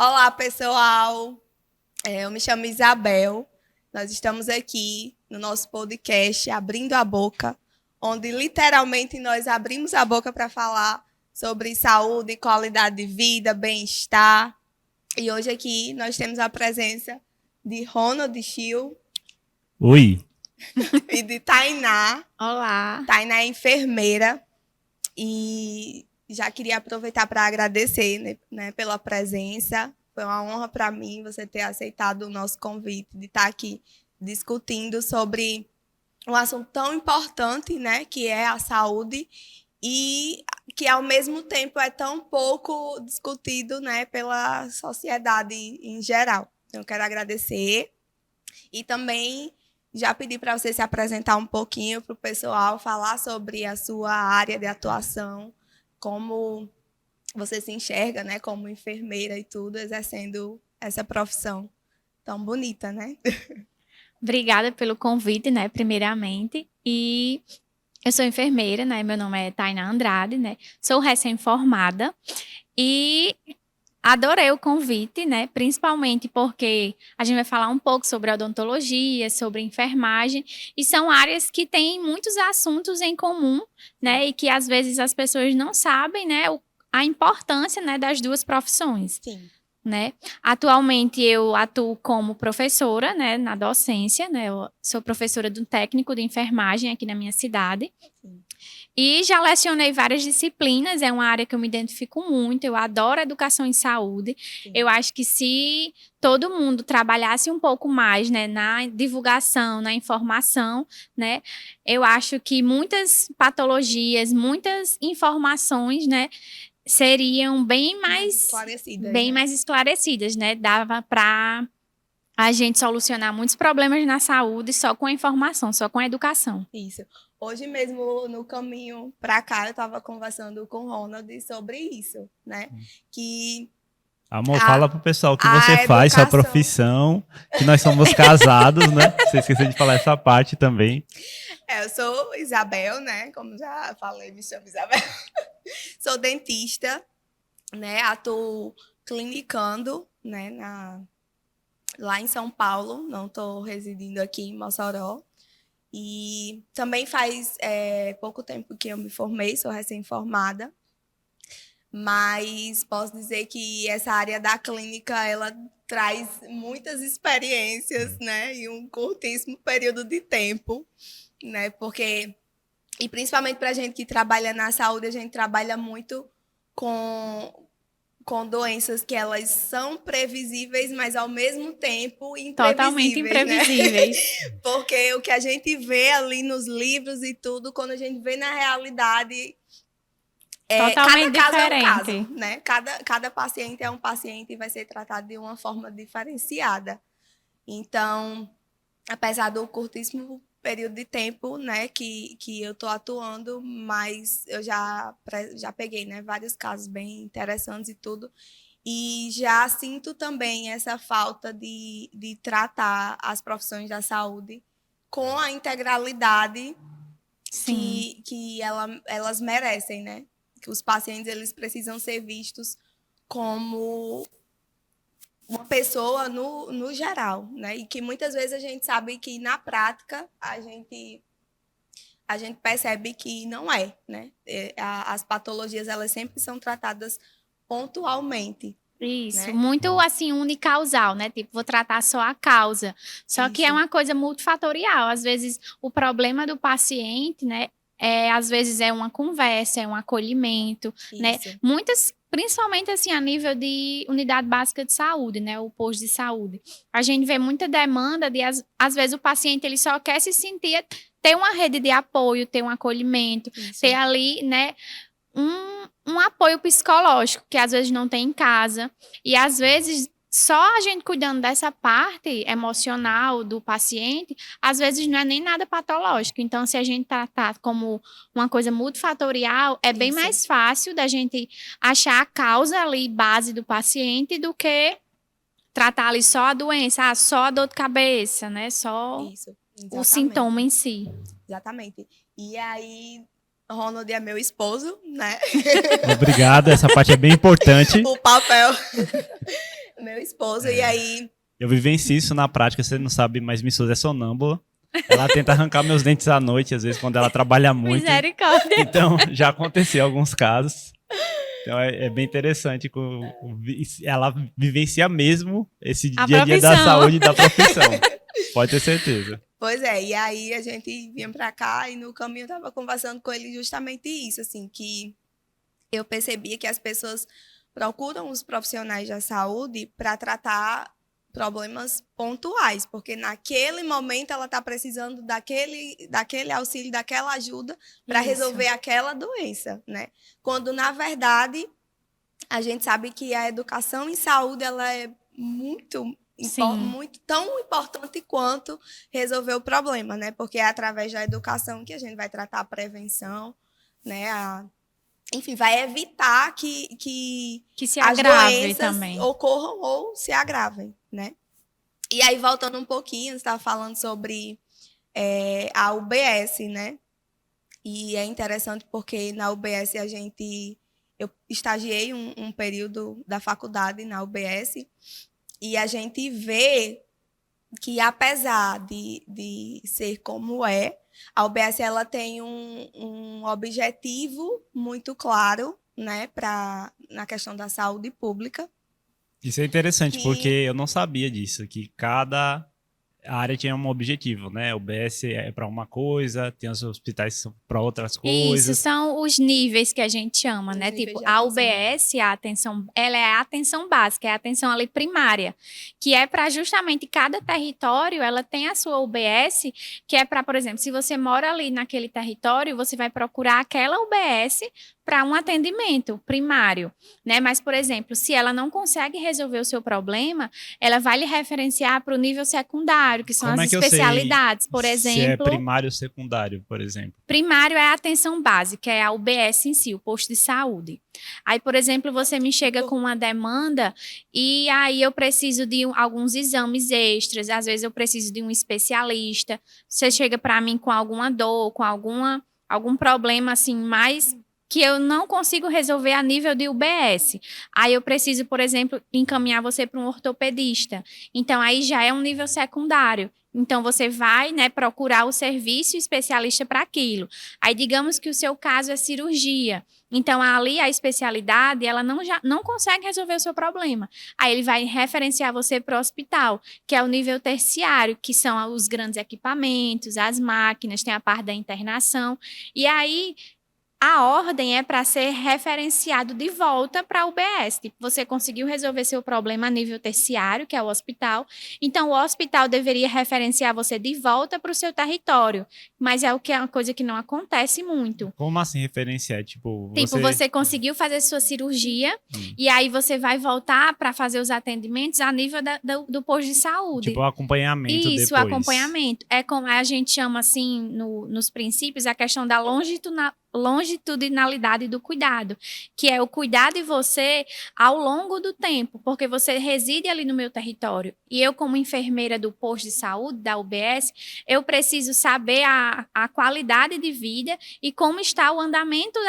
Olá, pessoal. Eu me chamo Isabel. Nós estamos aqui no nosso podcast Abrindo a Boca, onde literalmente nós abrimos a boca para falar sobre saúde, qualidade de vida, bem-estar. E hoje aqui nós temos a presença de Ronald Chiu. Oi. E de Tainá. Olá. Tainá é enfermeira. E já queria aproveitar para agradecer, né, pela presença. Foi uma honra para mim você ter aceitado o nosso convite de estar aqui discutindo sobre um assunto tão importante, né, que é a saúde, e que, ao mesmo tempo, é tão pouco discutido, né, pela sociedade em geral. Então, eu quero agradecer e também já pedi para você se apresentar um pouquinho para o pessoal, falar sobre a sua área de atuação, como você se enxerga, né, como enfermeira e tudo, exercendo essa profissão tão bonita, né? Obrigada pelo convite, né, primeiramente. E eu sou enfermeira, né, meu nome é Tainá Andrade, né, sou recém-formada e adorei o convite, né, principalmente porque a gente vai falar um pouco sobre odontologia, sobre enfermagem, e são áreas que têm muitos assuntos em comum, né, e que às vezes as pessoas não sabem, né, a importância, né, das duas profissões. Sim. Né? Atualmente eu atuo como professora, né, na docência, né? Eu sou professora do técnico de enfermagem aqui na minha cidade. Sim. E já lecionei várias disciplinas, é uma área que eu me identifico muito, eu adoro educação em saúde. Sim. Eu acho que se todo mundo trabalhasse um pouco mais, né, na divulgação, na informação, né, eu acho que muitas patologias, muitas informações, né, seriam bem mais esclarecidas, né? Dava para a gente solucionar muitos problemas na saúde só com a informação, só com a educação. Isso. Hoje mesmo, no caminho para cá, eu estava conversando com o Ronald sobre isso, né? Que Amor, fala pro pessoal o que você faz, sua profissão, que nós somos casados, né? Você esqueceu de falar essa parte também. Eu sou Isabel, né? Como já falei, me chamo Isabel. Sou dentista, né? Atuo clinicando, né? Lá em São Paulo, não estou residindo aqui em Mossoró. E também faz pouco tempo que eu me formei, sou recém-formada. Mas posso dizer que essa área da clínica, ela traz muitas experiências, né? E um curtíssimo período de tempo, né? Porque, e principalmente para a gente que trabalha na saúde, a gente trabalha muito com doenças que elas são previsíveis, mas ao mesmo tempo imprevisíveis. Totalmente imprevisíveis. Né? Porque o que a gente vê ali nos livros e tudo, quando a gente vê na realidade, totalmente cada caso diferente. É um caso, né? Cada paciente é um paciente e vai ser tratado de uma forma diferenciada. Então, apesar do curtíssimo período de tempo, né, que eu estou atuando, mas eu já peguei, né, vários casos bem interessantes e tudo, e já sinto também essa falta de tratar as profissões da saúde com a integralidade que elas merecem, né, que os pacientes eles precisam ser vistos como uma pessoa no geral, né? E que muitas vezes a gente sabe que na prática a gente percebe que não é, né? As patologias elas sempre são tratadas pontualmente. Isso, né? Muito assim unicausal, né? Tipo, vou tratar só a causa. Só que é uma coisa multifatorial. Às vezes o problema do paciente, né? Às vezes é uma conversa, é um acolhimento, né? Principalmente assim a nível de unidade básica de saúde, né? O posto de saúde. A gente vê muita demanda de, às vezes, o paciente ele só quer se sentir, ter uma rede de apoio, ter um acolhimento, ter ali, né? Um apoio psicológico, que às vezes não tem em casa. E às vezes, só a gente cuidando dessa parte emocional do paciente, às vezes não é nem nada patológico. Então, se a gente tratar como uma coisa multifatorial, é bem mais fácil da gente achar a causa ali, base do paciente, do que tratar ali só a doença, só a dor de cabeça, né? Só o sintoma em si. Exatamente. E aí, Ronald é meu esposo, né? Obrigado, essa parte é bem importante. O papel, Meu esposo, e aí... Eu vivencio isso na prática, você não sabe, mas minha esposa é sonâmbula. Ela tenta arrancar meus dentes à noite, às vezes, quando ela trabalha muito. Misericórdia. Então, já aconteceu alguns casos. Então, é bem interessante. Ela vivencia mesmo esse dia a dia da saúde e da profissão. Pode ter certeza. Pois é, e aí a gente vinha pra cá e no caminho eu tava conversando com ele justamente isso, assim, que eu percebia que as pessoas procuram os profissionais da saúde para tratar problemas pontuais, porque naquele momento ela está precisando daquele auxílio, daquela ajuda para resolver aquela doença, né? Quando, na verdade, a gente sabe que a educação em saúde ela é muito tão importante quanto resolver o problema, né? Porque é através da educação que a gente vai tratar a prevenção, né? Enfim, vai evitar que se as agrave doenças também ocorram ou se agravem, né? E aí, voltando um pouquinho, você estava falando sobre a UBS, né? E é interessante porque na UBS eu estagiei um período da faculdade na UBS e a gente vê que, apesar de ser como a UBS ela tem um objetivo muito claro, né, na questão da saúde pública. Isso é interessante, porque eu não sabia disso, que cada área tinha um objetivo, né? O UBS é para uma coisa, tem os hospitais que são para outras coisas. Isso, são os níveis que a gente chama, né? Tipo, a UBS, ela é a atenção básica, é a atenção ali primária, que é para justamente cada território, ela tem a sua UBS, que é para, por exemplo, se você mora ali naquele território, você vai procurar aquela UBS para um atendimento primário, né? Mas, por exemplo, se ela não consegue resolver o seu problema, ela vai lhe referenciar para o nível secundário, que são as especialidades, por exemplo. Se é primário ou secundário, por exemplo? Primário é a atenção básica, é a UBS em si, o posto de saúde. Aí, por exemplo, você me chega com uma demanda e aí eu preciso de alguns exames extras, às vezes eu preciso de um especialista. Você chega para mim com alguma dor, com algum problema assim mais que eu não consigo resolver a nível de UBS. Aí eu preciso, por exemplo, encaminhar você para um ortopedista. Então, aí já é um nível secundário. Então, você vai, né, procurar o serviço especialista para aquilo. Aí, digamos que o seu caso é cirurgia. Então, ali a especialidade, ela não consegue resolver o seu problema. Aí, ele vai referenciar você para o hospital, que é o nível terciário, que são os grandes equipamentos, as máquinas, tem a parte da internação. E aí, a ordem é para ser referenciado de volta para a UBS. Tipo, você conseguiu resolver seu problema a nível terciário, que é o hospital. Então, o hospital deveria referenciar você de volta para o seu território. Mas é uma coisa que não acontece muito. Como assim referenciar? Tipo, você conseguiu fazer sua cirurgia e aí você vai voltar para fazer os atendimentos a nível do posto de saúde. Tipo, o acompanhamento depois. Isso, o acompanhamento. É como a gente chama, assim, nos princípios, a questão da longitudinalidade do cuidado, que é o cuidar de você ao longo do tempo, porque você reside ali no meu território. E eu, como enfermeira do posto de saúde, da UBS, eu preciso saber a qualidade de vida e como está o andamento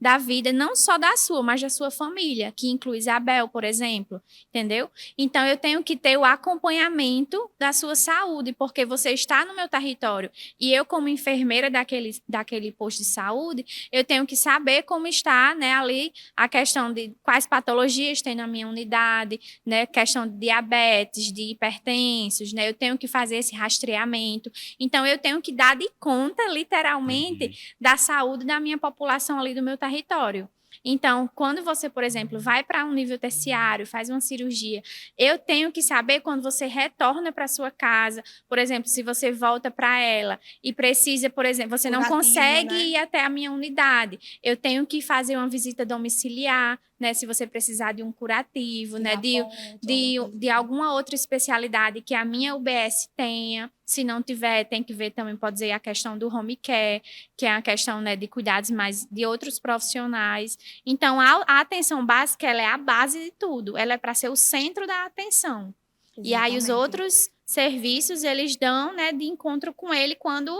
da vida, não só da sua, mas da sua família, que inclui Isabel, por exemplo, entendeu? Então, eu tenho que ter o acompanhamento da sua saúde, porque você está no meu território. E eu, como enfermeira daquele posto de saúde, eu tenho que saber como está, né, ali a questão de quais patologias tem na minha unidade, né, questão de diabetes, de hipertensos, né, eu tenho que fazer esse rastreamento. Então, eu tenho que dar de conta, literalmente, da saúde da minha população ali do meu território. Então, quando você, por exemplo, vai para um nível terciário, faz uma cirurgia, eu tenho que saber quando você retorna para sua casa, por exemplo, se você volta para ela e precisa, por exemplo, você não consegue ir até a minha unidade, eu tenho que fazer uma visita domiciliar, né, se você precisar de um curativo, né, de alguma outra especialidade que a minha UBS tenha. Se não tiver, tem que ver também, pode dizer, a questão do home care, que é a questão, né, de cuidados mais de outros profissionais. Então, a atenção básica, ela é a base de tudo. Ela é para ser o centro da atenção. Exatamente. E aí, os outros serviços, eles dão, né, de encontro com ele quando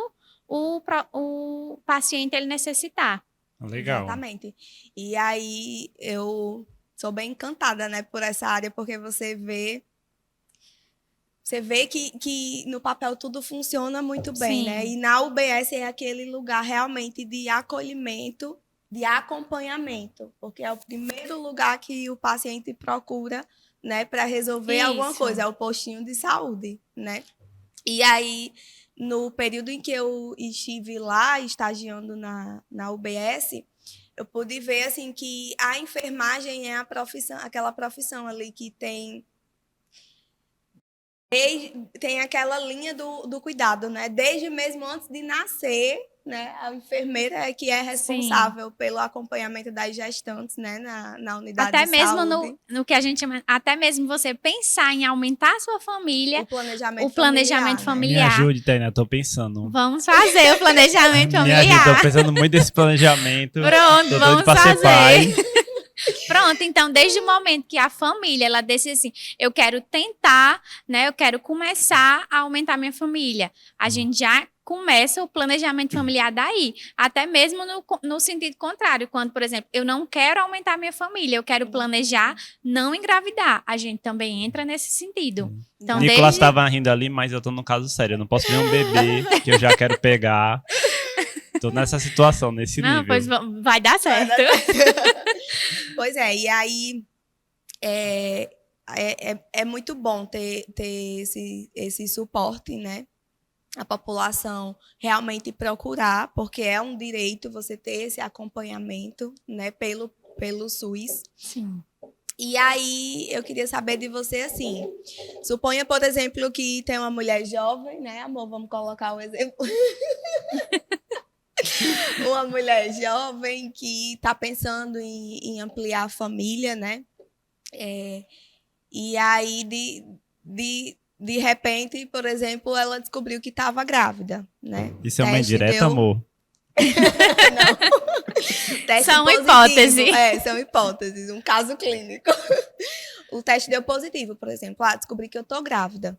o paciente ele necessitar. Legal. Exatamente. E aí, eu sou bem encantada, né, por essa área, porque você vê que no papel tudo funciona muito bem, né? Sim. E na UBS é aquele lugar realmente de acolhimento, de acompanhamento, porque é o primeiro lugar que o paciente procura, né, para resolver alguma Isso. coisa, é o postinho de saúde, né? E aí, no período em que eu estive lá, estagiando na UBS, eu pude ver, assim, que a enfermagem é a profissão, aquela profissão ali que tem aquela linha do cuidado, né? Desde mesmo antes de nascer, né? A enfermeira é que é responsável pelo acompanhamento das gestantes, né? Na unidade Até de mesmo saúde. no que a gente chama, até mesmo você pensar em aumentar a sua família, O planejamento o planejamento familiar, Me familiar. ajude, Tainá, tô pensando. Vamos fazer o planejamento Me ajude, familiar. tô pensando muito nesse planejamento. Pronto, Tô doido vamos pra ser pai. fazer. Pronto, então, desde o momento que a família, ela decide assim, eu quero tentar, né, eu quero começar a aumentar minha família. A gente já começa o planejamento familiar daí. Até mesmo no sentido contrário, quando, por exemplo, eu não quero aumentar minha família, eu quero planejar não engravidar. A gente também entra nesse sentido. Então, Nicolas desde... tava rindo ali, mas eu tô no caso sério. Eu não posso ver um bebê que eu já quero pegar. Tô nessa situação, nesse Não, nível. pois vai dar certo. Pois é, e aí é muito bom ter esse suporte, né? A população realmente procurar, porque é um direito você ter esse acompanhamento, né, pelo SUS. Sim. E aí, eu queria saber de você, assim, suponha, por exemplo, que tem uma mulher jovem, né, amor, vamos colocar um exemplo. Uma mulher jovem que está pensando em ampliar a família, né? E aí, de repente, por exemplo, ela descobriu que estava grávida, né? Isso é uma indireta, amor? Não. Teste São positivo. hipóteses. São hipóteses, um caso clínico. O teste deu positivo, por exemplo. Descobri que eu tô grávida.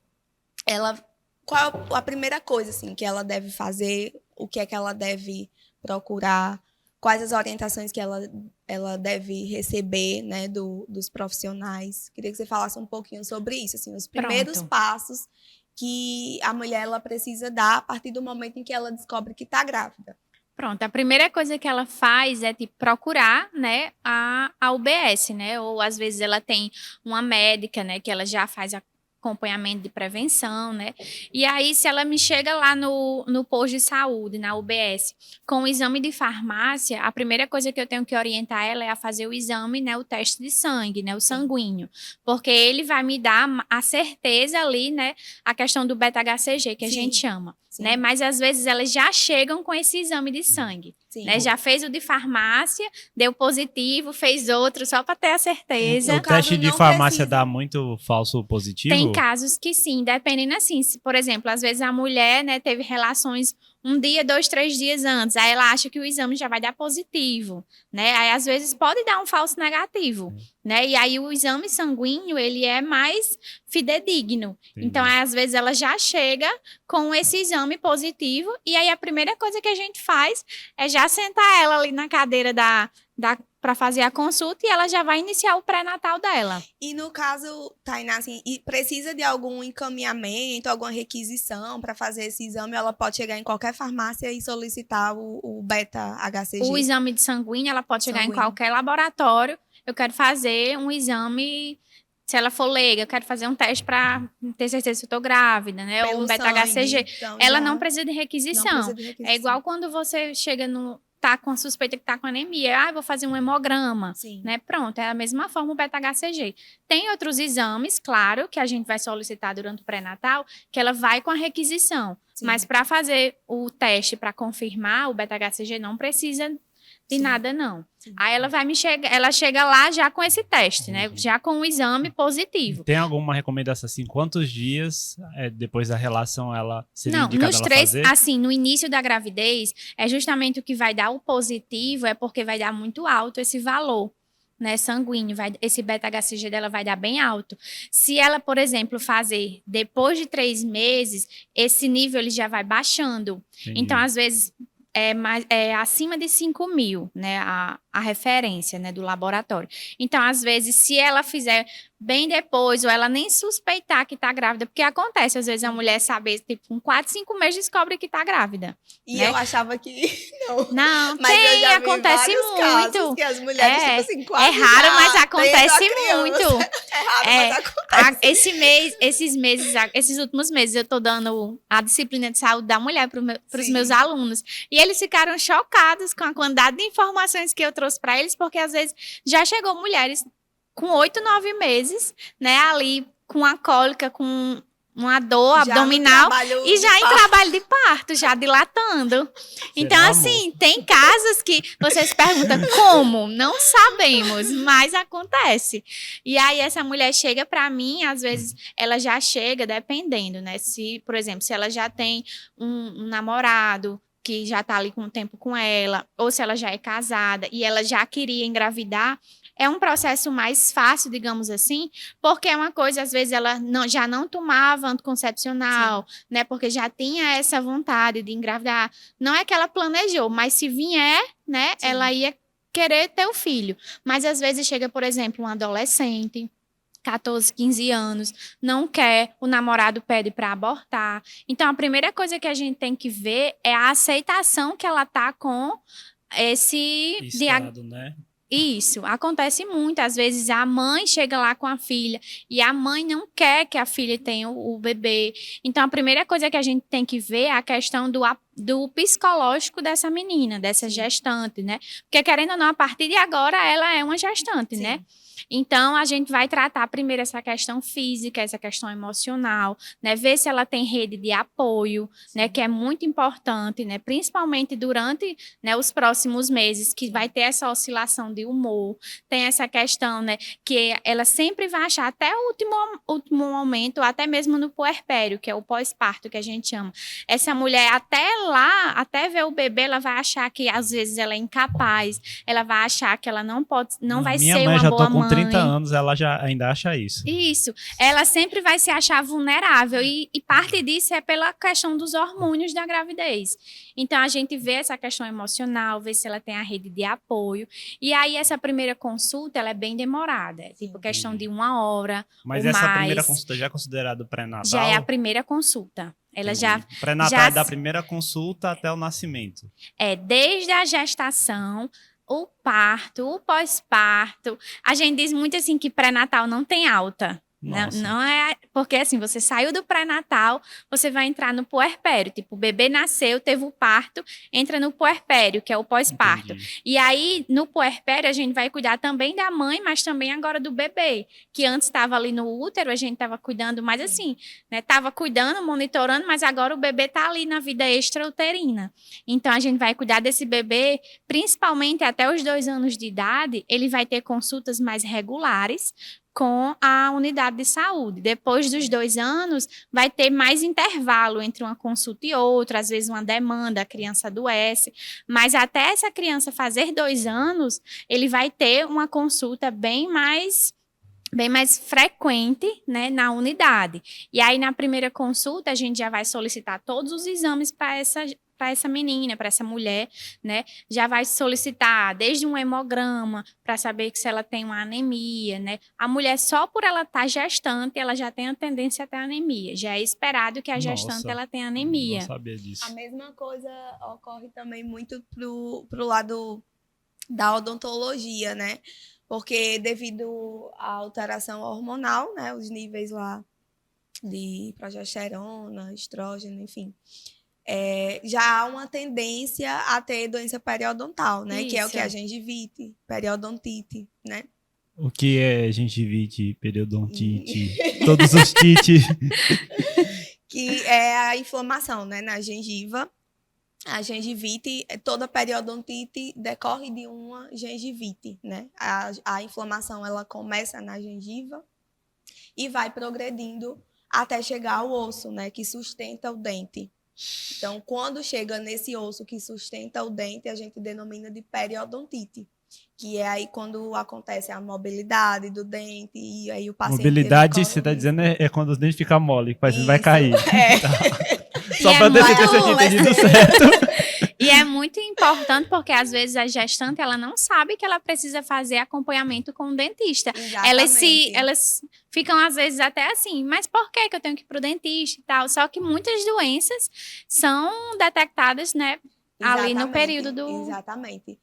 Qual a primeira coisa assim, que ela deve fazer? O que é que ela deve procurar? Quais as orientações que ela deve receber, né, dos profissionais? Queria que você falasse um pouquinho sobre isso, assim, os primeiros passos que a mulher ela precisa dar a partir do momento em que ela descobre que está grávida. Pronto, a primeira coisa que ela faz é tipo, procurar, né, a UBS, né? Ou às vezes ela tem uma médica, né, que ela já faz acompanhamento de prevenção, né? E aí, se ela me chega lá no posto de saúde, na UBS, com o exame de farmácia, a primeira coisa que eu tenho que orientar ela é a fazer o exame, né, o teste de sangue, né, o sanguíneo, porque ele vai me dar a certeza ali, né, a questão do beta-HCG, que a gente chama, né? Mas às vezes elas já chegam com esse exame de sangue, né? Já fez o de farmácia, deu positivo, fez outro só para ter a certeza. O teste de farmácia dá muito falso positivo? Tem casos que sim, dependendo assim. Se, por exemplo, às vezes a mulher, né, teve relações um dia, 2, 3 dias antes, aí ela acha que o exame já vai dar positivo, né? Aí às vezes pode dar um falso negativo, né? E aí o exame sanguíneo, ele é mais fidedigno. Entendi. Então, aí, às vezes ela já chega com esse exame positivo e aí a primeira coisa que a gente faz é já sentar ela ali na cadeira para fazer a consulta e ela já vai iniciar o pré-natal dela. E no caso, Tainá, assim, precisa de algum encaminhamento, alguma requisição para fazer esse exame? Ela pode chegar em qualquer farmácia e solicitar o beta-HCG? O exame de sanguíneo, ela pode chegar em qualquer laboratório. Eu quero fazer um exame, se ela for leiga, eu quero fazer um teste para ter certeza se eu estou grávida, né? Ou um beta-HCG. Então, ela não precisa de requisição. É igual quando você chega tá com a suspeita que tá com anemia. Vou fazer um hemograma, né? Pronto, é a mesma forma o beta-HCG. Tem outros exames, claro, que a gente vai solicitar durante o pré-natal, que ela vai com a requisição. Mas para fazer o teste, para confirmar o beta-HCG, não precisa de nada, não. Aí ela chega lá já com esse teste, né? Já com o exame positivo. Tem alguma recomendação assim? Quantos dias depois da relação ela seria indicada ela fazer? Assim, no início da gravidez, é justamente o que vai dar o positivo, é porque vai dar muito alto esse valor, né, sanguíneo, esse beta-HCG dela vai dar bem alto. Se ela, por exemplo, fazer depois de 3 meses, esse nível ele já vai baixando. Entendi. Então, às vezes, é acima de 5.000, né, a referência, né, do laboratório. Então, às vezes, se ela fizer bem depois, ou ela nem suspeitar que tá grávida, porque acontece, às vezes, a mulher saber, tipo, com 4, 5 meses descobre que tá grávida. E né? eu achava que não. Não, Mas eu tem, já vi acontece vários muito. casos que as mulheres, tipo assim, É quase raro, já mas tendo a acontece criança. muito. É raro, É, mas acontece. esses últimos meses, eu tô dando a disciplina de saúde da mulher para os Sim. meus alunos. E eles ficaram chocados com a quantidade de informações que eu trouxe para eles, porque às vezes já chegou mulheres com 8, 9 meses, né, ali com a cólica, com uma dor Já no abdominal trabalho e de já em parto. trabalho de parto, já dilatando. Então, amor? assim, tem casos que vocês perguntam como? Não sabemos, mas acontece. E aí essa mulher chega para mim, às vezes ela já chega, dependendo, né? Se, por exemplo, se ela já tem um namorado que já tá ali com um tempo com ela, ou se ela já é casada e ela já queria engravidar, é um processo mais fácil, digamos assim, porque é uma coisa, às vezes, ela já não tomava anticoncepcional, né? Porque já tinha essa vontade de engravidar. Não é que ela planejou, mas se vier, né, Sim. ela ia querer ter o filho. Mas às vezes chega, por exemplo, um adolescente, 14, 15 anos, não quer, o namorado pede para abortar. Então, a primeira coisa que a gente tem que ver é a aceitação que ela tá com esse Estado, né? Isso, acontece muito. Às vezes a mãe chega lá com a filha e a mãe não quer que a filha tenha o bebê. Então, a primeira coisa que a gente tem que ver é a questão do psicológico dessa menina, dessa gestante, né? Porque, querendo ou não, a partir de agora, ela é uma gestante, Sim. né? Então, a gente vai tratar primeiro essa questão física, essa questão emocional, né? Ver se ela tem rede de apoio, né? Que é muito importante, né? Principalmente durante, né, os próximos meses, que vai ter essa oscilação de humor. Tem essa questão, né? Que ela sempre vai achar, até o último momento, até mesmo no puerpério, que é o pós-parto que a gente chama. Essa mulher, até lá, até ver o bebê, ela vai achar que, às vezes, ela é incapaz. Ela vai achar que ela não vai Minha ser mãe uma já boa tô com mãe. 30 anos, ela já ainda acha isso. Isso, ela sempre vai se achar vulnerável e parte disso é pela questão dos hormônios da gravidez. Então, a gente vê essa questão emocional, vê se ela tem a rede de apoio. E aí, essa primeira consulta, ela é bem demorada. É tipo questão de 1 hora Mas ou essa mais. primeira consulta já é considerada pré-natal? Já é a primeira consulta. Ela já Pré-natal é da primeira consulta até o nascimento. é desde a gestação, o parto, o pós-parto. A gente diz muito assim que pré-natal não tem alta. Nossa. Não é porque assim, você saiu do pré-natal, você vai entrar no puerpério. Tipo, o bebê nasceu, teve o parto, entra no puerpério, que é o pós-parto. Entendi. E aí, no puerpério, a gente vai cuidar também da mãe, mas também agora do bebê. Que antes estava ali no útero, a gente estava cuidando mais assim, né? Tava cuidando, monitorando, mas agora o bebê tá ali na vida extrauterina. Então, a gente vai cuidar desse bebê, principalmente até os 2 anos de idade, ele vai ter consultas mais regulares com a unidade de saúde. Depois dos 2 anos, vai ter mais intervalo entre uma consulta e outra, às vezes uma demanda, a criança adoece, mas até essa criança fazer 2 anos, ele vai ter uma consulta bem mais frequente, né, na unidade. E aí, na primeira consulta, a gente já vai solicitar todos os exames para essa menina, para essa mulher, né? Já vai solicitar desde um hemograma para saber se ela tem uma anemia, né? A mulher, só por ela estar gestante, ela já tem a tendência a ter anemia. Já é esperado que a gestante Nossa, ela tenha anemia. Não sabia disso. A mesma coisa ocorre também muito pro lado da odontologia, né? Porque devido à alteração hormonal, né? Os níveis lá de progesterona, estrógeno, enfim, já há uma tendência a ter doença periodontal, né? Que é o Isso. que? A gengivite, periodontite, né? O que é gengivite, periodontite, todos os tites? Que é a inflamação, né, na gengiva. A gengivite, toda periodontite decorre de uma gengivite, né? A inflamação, ela começa na gengiva e vai progredindo até chegar ao osso, né, que sustenta o dente. Então, quando chega nesse osso que sustenta o dente, a gente denomina de periodontite, que é aí quando acontece a mobilidade do dente e aí o paciente... Mobilidade, você está dizendo, é quando os dentes ficam mole, que o paciente vai Isso, cair. é. Tá. Só para ter certeza que eu tinha entendido certo. E é muito importante porque às vezes a gestante ela não sabe que ela precisa fazer acompanhamento com o dentista. Elas ficam às vezes até assim, mas por que eu tenho que ir pro dentista e tal? Só que muitas doenças são detectadas, né, ali no período do... Exatamente.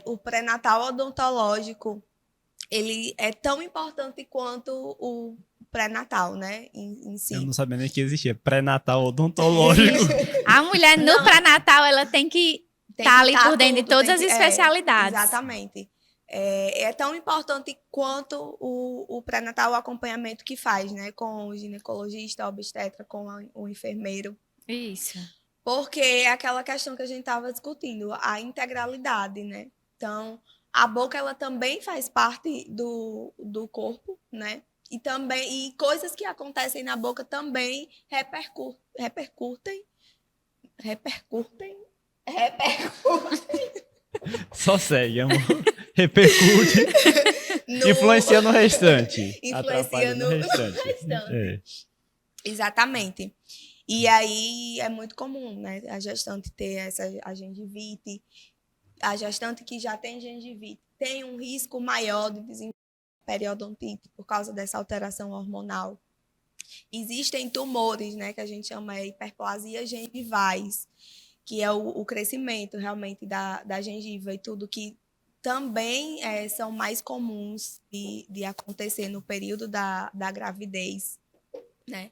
O pré-natal odontológico, ele é tão importante quanto o pré-natal, né, em si. Eu não sabia nem que existia pré-natal odontológico. A mulher no pré-natal, ela tem que estar ali por dentro de todas as especialidades. Exatamente. É tão importante quanto o pré-natal, o acompanhamento que faz, né, com o ginecologista, obstetra, com o enfermeiro. Isso. Porque é aquela questão que a gente estava discutindo, a integralidade, né? Então, a boca, ela também faz parte do corpo, né? E coisas que acontecem na boca também repercutem. Só segue, amor. Repercute. Influencia no restante. Influencia no restante. Exatamente. E aí é muito comum, né, a gestante ter a gengivite. A gestante que já tem gengivite tem um risco maior de desenvolver periodontite por causa dessa alteração hormonal. Existem tumores, né, que a gente chama de hiperplasia gengivais, que é o crescimento realmente da gengiva e tudo, que também são mais comuns de acontecer no período da gravidez, né?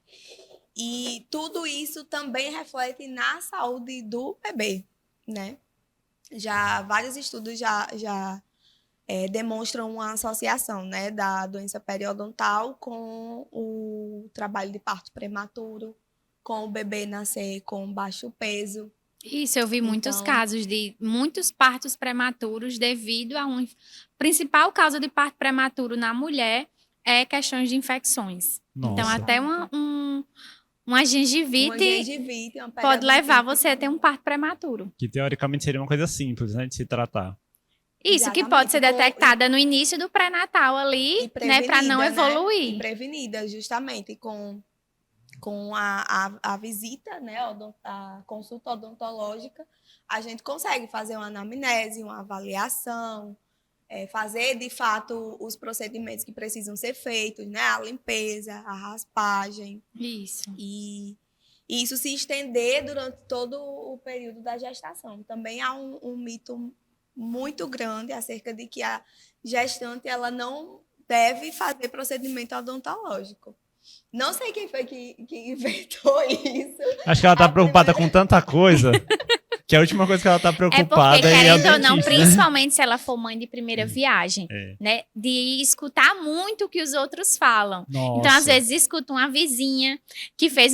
E tudo isso também reflete na saúde do bebê, né? Vários estudos já demonstram uma associação, né, da doença periodontal com o trabalho de parto prematuro, com o bebê nascer com baixo peso. Isso, eu vi muitos casos de muitos partos prematuros devido a principal causa de parto prematuro na mulher é questões de infecções. Nossa. Então, até uma gengivite pode levar você a ter um parto prematuro. Que teoricamente seria uma coisa simples, né, de se tratar. Isso, exatamente, que pode ser detectada no início do pré-natal ali, né, para não evoluir. E prevenida, justamente, com a visita, né, a consulta odontológica, a gente consegue fazer uma anamnese, uma avaliação, fazer, de fato, os procedimentos que precisam ser feitos, né, a limpeza, a raspagem. Isso. E isso se estender durante todo o período da gestação. Também há um mito muito grande acerca de que a gestante ela não deve fazer procedimento odontológico. Não sei quem foi que inventou isso. Acho que ela está preocupada com tanta coisa que a última coisa que ela está preocupada porque, querendo ou não, né? principalmente se ela for mãe de primeira viagem, né? De escutar muito o que os outros falam. Nossa. Então, às vezes, escuta uma vizinha que fez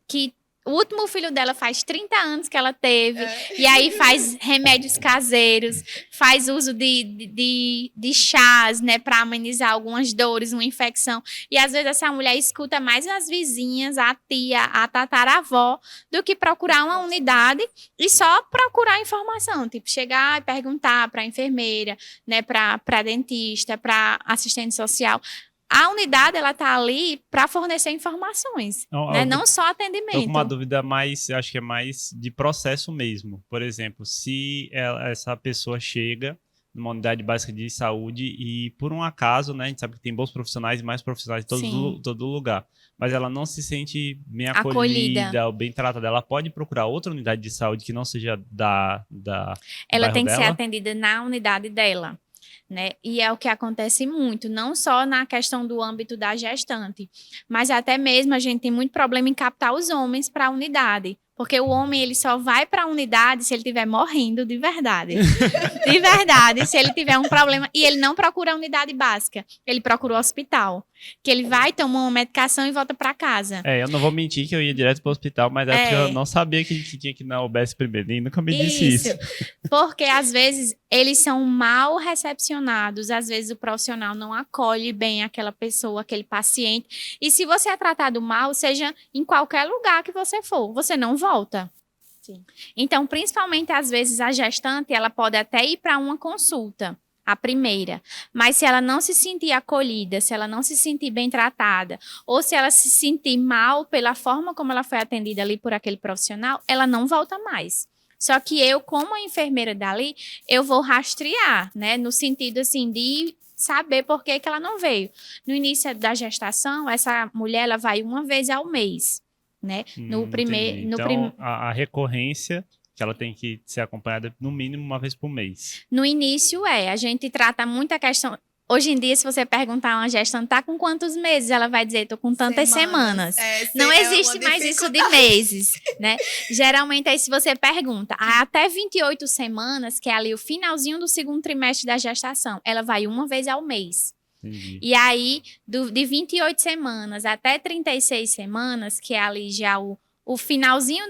que o último filho dela faz 30 anos que ela teve, e aí faz remédios caseiros, faz uso de chás, né, para amenizar algumas dores, uma infecção. E às vezes essa mulher escuta mais as vizinhas, a tia, a tataravó, do que procurar uma unidade e só procurar informação, tipo chegar e perguntar para a enfermeira, né, para dentista, para assistente social. A unidade, ela tá ali para fornecer informações, né? Não só atendimento. Tô com uma dúvida mais, acho que é mais de processo mesmo. Por exemplo, se essa pessoa chega numa unidade básica de saúde e, por um acaso, né, a gente sabe que tem bons profissionais e mais profissionais em todo lugar, mas ela não se sente bem acolhida ou bem tratada, ela pode procurar outra unidade de saúde que não seja ela tem que ser atendida na unidade dela. Né? E é o que acontece muito, não só na questão do âmbito da gestante, mas até mesmo a gente tem muito problema em captar os homens para a unidade. Porque o homem, ele só vai para a unidade se ele estiver morrendo de verdade. De verdade, se ele tiver um problema. E ele não procura a unidade básica, ele procura o hospital. Que ele vai, toma uma medicação e volta para casa. Eu não vou mentir que eu ia direto para o hospital, mas é porque eu não sabia que tinha que ir na UBS primeiro. Nem nunca me disse isso. Porque, às vezes, eles são mal recepcionados. Às vezes, o profissional não acolhe bem aquela pessoa, aquele paciente. E se você é tratado mal, seja em qualquer lugar que você for, você não volta. Sim. Então, principalmente, às vezes, a gestante, ela pode até ir para uma consulta, a primeira, mas se ela não se sentir acolhida, se ela não se sentir bem tratada, ou se ela se sentir mal pela forma como ela foi atendida ali por aquele profissional, ela não volta mais. Só que eu, como a enfermeira dali, eu vou rastrear, né? No sentido, assim, de saber por que que ela não veio. No início da gestação, essa mulher, ela vai uma vez ao mês, né? Entendi. Então, a recorrência que ela tem que ser acompanhada no mínimo uma vez por mês. No início, a gente trata muito a questão... Hoje em dia, se você perguntar a uma gestante, tá com quantos meses? Ela vai dizer, tô com tantas semanas. Não existe mais isso de meses, né? Geralmente, aí se você pergunta, até 28 semanas, que é ali o finalzinho do segundo trimestre da gestação, ela vai uma vez ao mês. Entendi. E aí, de 28 semanas até 36 semanas, que é ali já o finalzinho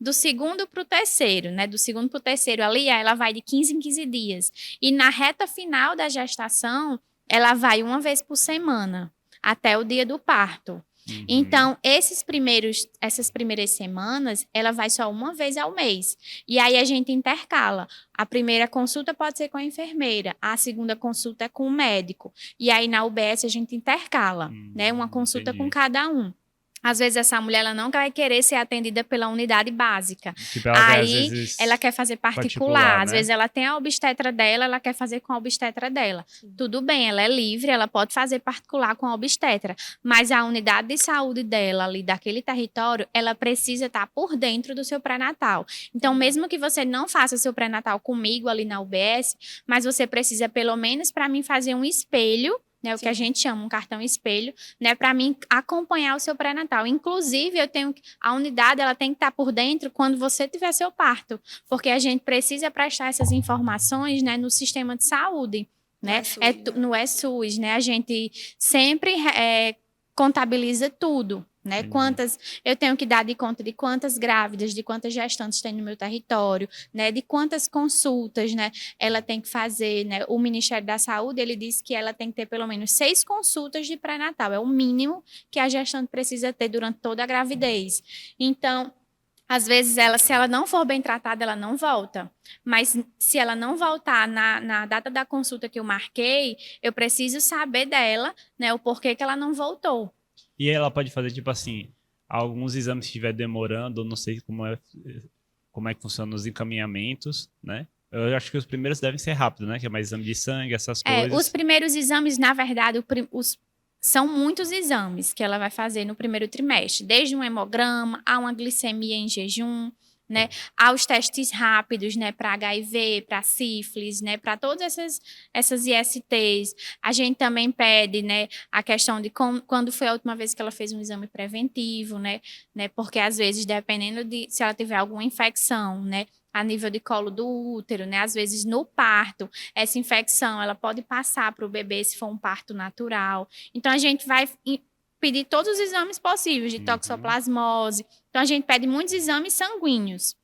do segundo para o terceiro, né? Do segundo para o terceiro ali, aí ela vai de 15 em 15 dias. E na reta final da gestação, ela vai uma vez por semana, até o dia do parto. Uhum. Então, essas primeiras semanas, ela vai só uma vez ao mês. E aí a gente intercala. A primeira consulta pode ser com a enfermeira, a segunda consulta é com o médico. E aí na UBS a gente intercala, né? Uma consulta Entendi. com cada um. Às vezes essa mulher ela não vai querer ser atendida pela unidade básica. Tipo, ela quer, às Aí vezes, ela quer fazer particular. particular, Às né? vezes ela tem a obstetra dela, ela quer fazer com a obstetra dela. Tudo bem, ela é livre, ela pode fazer particular com a obstetra. Mas a unidade de saúde dela ali daquele território, ela precisa estar por dentro do seu pré-natal. Então, mesmo que você não faça seu pré-natal comigo ali na UBS, mas você precisa pelo menos para mim fazer um espelho, né, o que a gente chama um cartão espelho, né, para mim acompanhar o seu pré-natal. Inclusive, a unidade ela tem que estar por dentro quando você tiver seu parto, porque a gente precisa prestar essas informações, né, no sistema de saúde, né? No SUS, né? A gente sempre contabiliza tudo, né? Eu tenho que dar de conta de quantas grávidas, de quantas gestantes tem no meu território, né? De quantas consultas, né? Ela tem que fazer, né? O Ministério da Saúde, ele diz que ela tem que ter pelo menos 6 consultas de pré-natal. É o mínimo que a gestante precisa ter durante toda a gravidez. Então, às vezes, se ela não for bem tratada, ela não volta. Mas se ela não voltar na data da consulta que eu marquei, eu preciso saber dela, né? O porquê que ela não voltou. E aí ela pode fazer, tipo assim, alguns exames que estiver demorando, eu não sei como é que funcionam os encaminhamentos, né? Eu acho que os primeiros devem ser rápidos, né? Que é mais exame de sangue, essas coisas. Os primeiros exames, na verdade, são muitos exames que ela vai fazer no primeiro trimestre. Desde um hemograma, a uma glicemia em jejum, né? Aos testes rápidos, né? Para HIV, para sífilis, né? Para todas essas ISTs. A gente também pede, né? A questão de quando foi a última vez que ela fez um exame preventivo, né? Porque às vezes, dependendo de se ela tiver alguma infecção, né? A nível de colo do útero, né? Às vezes no parto, essa infecção ela pode passar para o bebê se for um parto natural. Então a gente vai pedir todos os exames possíveis de toxoplasmose. Então a gente pede muitos exames sanguíneos.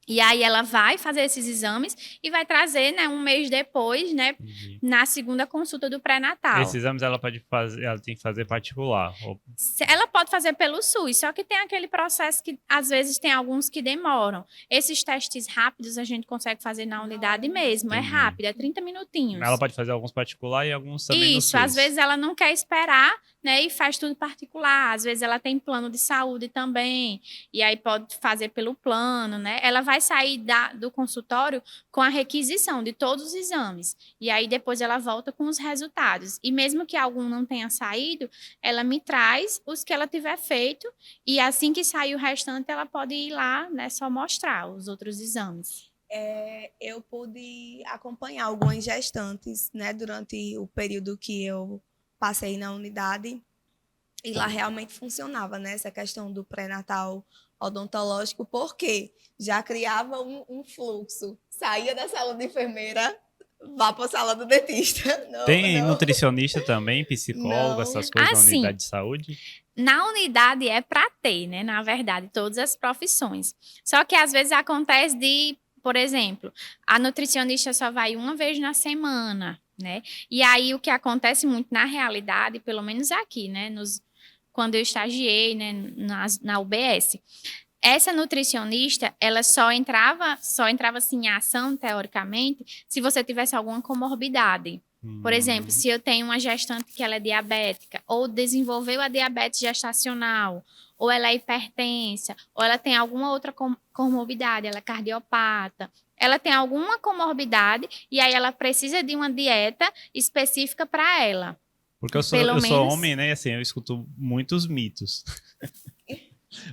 E aí ela vai fazer esses exames e vai trazer, né, um mês depois, né, na segunda consulta do pré-natal. Esses exames ela tem que fazer particular. Ela pode fazer pelo SUS, só que tem aquele processo que às vezes tem alguns que demoram. Esses testes rápidos a gente consegue fazer na unidade mesmo, é rápido, é 30 minutinhos. Ela pode fazer alguns particular e alguns também no SUS. Isso, às vezes ela não quer esperar, né, e faz tudo particular. Às vezes ela tem plano de saúde também, e aí pode fazer pelo plano, né? Ela vai sair do consultório com a requisição de todos os exames. E aí depois ela volta com os resultados. E mesmo que algum não tenha saído, ela me traz os que ela tiver feito. E assim que sair o restante, ela pode ir lá, né, só mostrar os outros exames. Eu pude acompanhar algumas gestantes, né, durante o período que eu passei na unidade. E lá realmente funcionava, né, essa questão do pré-natal odontológico, porque já criava um fluxo. Saía da sala de enfermeira, vá para a sala do dentista. Tem nutricionista também, psicólogo, essas coisas na unidade de saúde? Na unidade é para ter, né? Na verdade, todas as profissões. Só que às vezes acontece por exemplo, a nutricionista só vai uma vez na semana, né? E aí o que acontece muito na realidade, pelo menos aqui, né? Quando eu estagiei, né, na UBS, essa nutricionista, ela só entrava assim, em ação, teoricamente, se você tivesse alguma comorbidade. Por exemplo, se eu tenho uma gestante que ela é diabética, ou desenvolveu a diabetes gestacional, ou ela é hipertensa, ou ela tem alguma outra comorbidade, ela é cardiopata, ela tem alguma comorbidade e aí ela precisa de uma dieta específica para ela. Porque eu sou homem, né? E assim, eu escuto muitos mitos.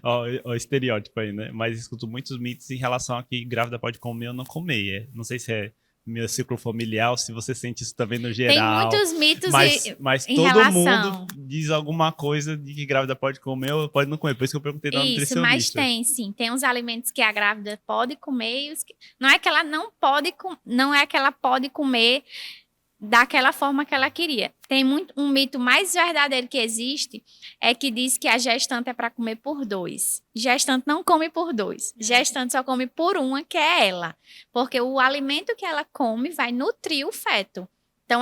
Ó, o estereótipo aí, né? Mas escuto muitos mitos em relação a que grávida pode comer ou não comer. Não sei se é meu ciclo familiar ou se você sente isso também no geral. Tem muitos mitos mas em todo relação. mundo diz alguma coisa de que grávida pode comer ou pode não comer. Por isso que eu perguntei da nutricionista. Mas tem, sim. Tem uns alimentos que a grávida pode comer e os que... Não é que ela não pode, não é que ela pode comer daquela forma que ela queria. Tem um mito mais verdadeiro que existe, é que diz que a gestante é para comer por 2. Gestante não come por 2. Gestante só come por uma, que é ela. Porque o alimento que ela come vai nutrir o feto. Então,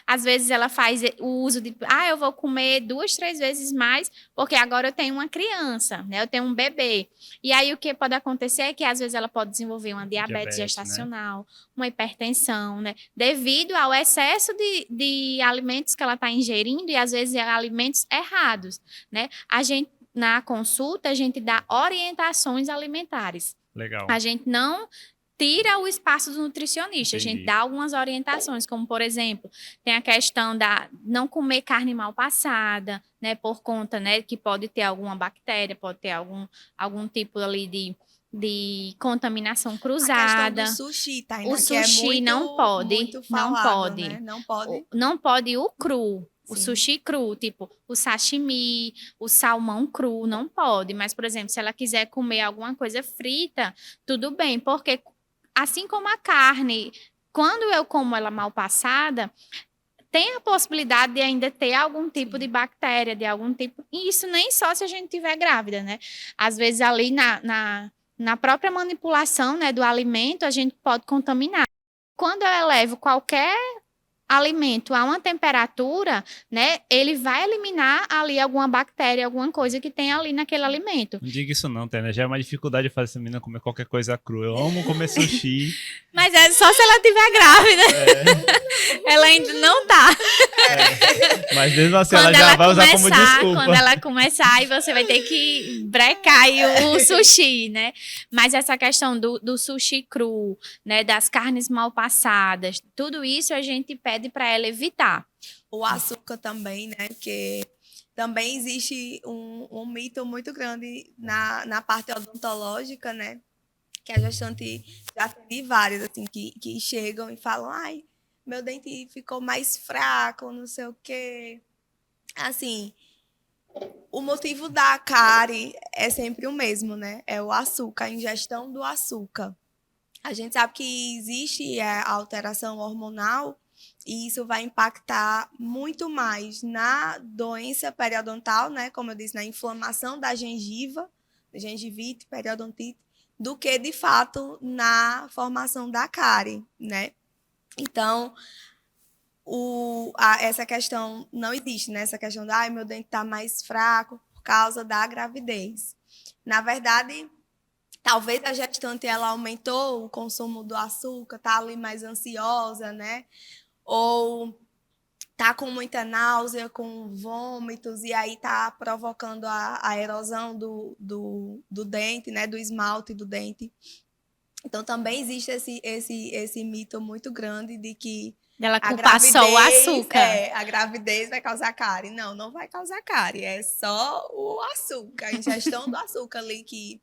às vezes, ela faz o uso de... eu vou comer 2, 3 vezes mais, porque agora eu tenho uma criança, né? Eu tenho um bebê. E aí, o que pode acontecer é que, às vezes, ela pode desenvolver uma diabetes gestacional, né? Uma hipertensão, né? Devido ao excesso de alimentos que ela está ingerindo e, às vezes, alimentos errados, né? Na consulta, a gente dá orientações alimentares. Legal. A gente não tira o espaço do nutricionista. Entendi. A gente dá algumas orientações, como, por exemplo, tem a questão da não comer carne mal passada, né, por conta, né, que pode ter alguma bactéria, pode ter algum tipo ali de contaminação cruzada. A questão do sushi, tá? O sushi não pode. Né? Não pode. Não pode o cru. O Sim. sushi cru, tipo o sashimi, o salmão cru, não pode. Mas, por exemplo, se ela quiser comer alguma coisa frita, tudo bem, porque assim como a carne, quando eu como ela mal passada, tem a possibilidade de ainda ter algum tipo de bactéria, de algum tipo... E isso nem só se a gente estiver grávida, né? Às vezes ali na própria manipulação, né, do alimento, a gente pode contaminar. Quando eu elevo qualquer alimento a uma temperatura, né, ele vai eliminar ali alguma bactéria, alguma coisa que tem ali naquele alimento. Não diga isso não, Tânia. Já é uma dificuldade fazer essa menina comer qualquer coisa crua. Eu amo comer sushi. Mas é só se ela estiver grávida. Ela ainda não tá. Mas mesmo assim, ela já vai usar como desculpa. Quando ela começar, aí você vai ter que brecar aí o sushi, né? Mas essa questão do sushi cru, né, das carnes mal passadas, tudo isso a gente pede para ela evitar. O açúcar também, né? Porque também existe um mito muito grande na parte odontológica, né? Que a gestante, já teve várias, assim, que chegam e falam, ai, meu dente ficou mais fraco, não sei o quê. Assim, o motivo da cárie é sempre o mesmo, né? É o açúcar, a ingestão do açúcar. A gente sabe que existe a alteração hormonal e isso vai impactar muito mais na doença periodontal, né? Como eu disse, na inflamação da gengiva, gengivite, periodontite, do que, de fato, na formação da cárie, né? Então, essa questão não existe, né? Essa questão de, meu dente está mais fraco por causa da gravidez. Na verdade, talvez a gestante ela aumentou o consumo do açúcar, está ali mais ansiosa, né? Ou tá com muita náusea, com vômitos, e aí tá provocando a erosão do dente, né? Do esmalte do dente. Então, também existe esse mito muito grande de que ela culpar só o açúcar. A gravidez vai causar cárie. Não, não vai causar cárie. É só o açúcar, a ingestão do açúcar ali que,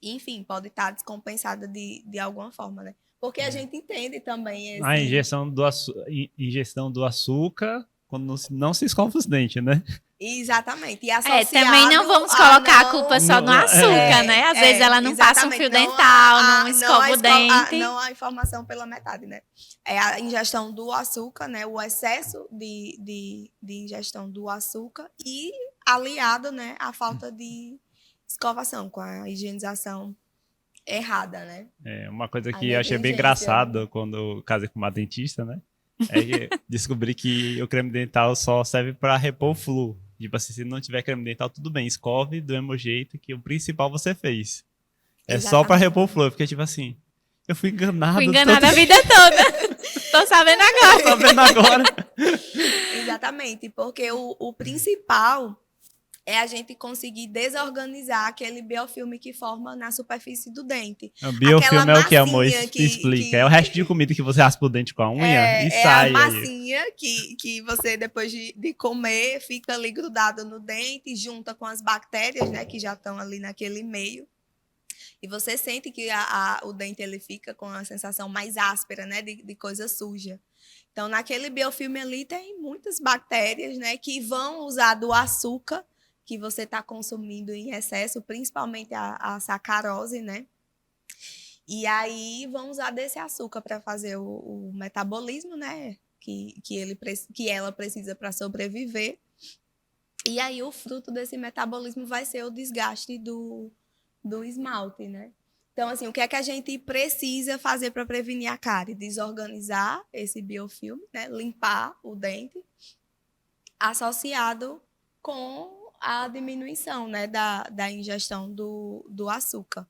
enfim, pode estar descompensada de alguma forma, né? Porque a gente entende também a ingestão do açúcar quando não se escova os dentes, né? Exatamente. E associado também não vamos colocar a culpa só no açúcar, né? Às vezes ela não passa um fio dental, não escova o dente. Não a informação pela metade, né? É a ingestão do açúcar, né? O excesso de ingestão do açúcar e aliado, né, à falta de escovação, com a higienização errada, né? É uma coisa que eu achei bem engraçada quando eu casei com uma dentista, né? É que descobri que o creme dental só serve para repor o flu. Tipo assim, se não tiver creme dental, tudo bem, escove do mesmo jeito que o principal você fez. É exatamente. Só para repor o flu. Porque, tipo assim, eu fui enganado. Fui enganada a vida toda. Tô sabendo agora. Tô sabendo agora. Exatamente, porque o principal é a gente conseguir desorganizar aquele biofilme que forma na superfície do dente. O biofilme é o que, amor? Explica. É o resto de que comida que você raspa o dente com a unha e é sai a aí. massinha que você, depois de comer, fica ali grudado no dente, junta com as bactérias, né, que já estão ali naquele meio. E você sente que o dente ele fica com a sensação mais áspera, né, de coisa suja. Então, naquele biofilme ali tem muitas bactérias, né, que vão usar do açúcar que você está consumindo em excesso, principalmente a sacarose, né? E aí vão usar desse açúcar para fazer o metabolismo, né? Que ela precisa para sobreviver. E aí o fruto desse metabolismo vai ser o desgaste do esmalte, né? Então, assim, o que é que a gente precisa fazer para prevenir a cárie? Desorganizar esse biofilme, né? Limpar o dente, associado com a diminuição, né, da ingestão do açúcar.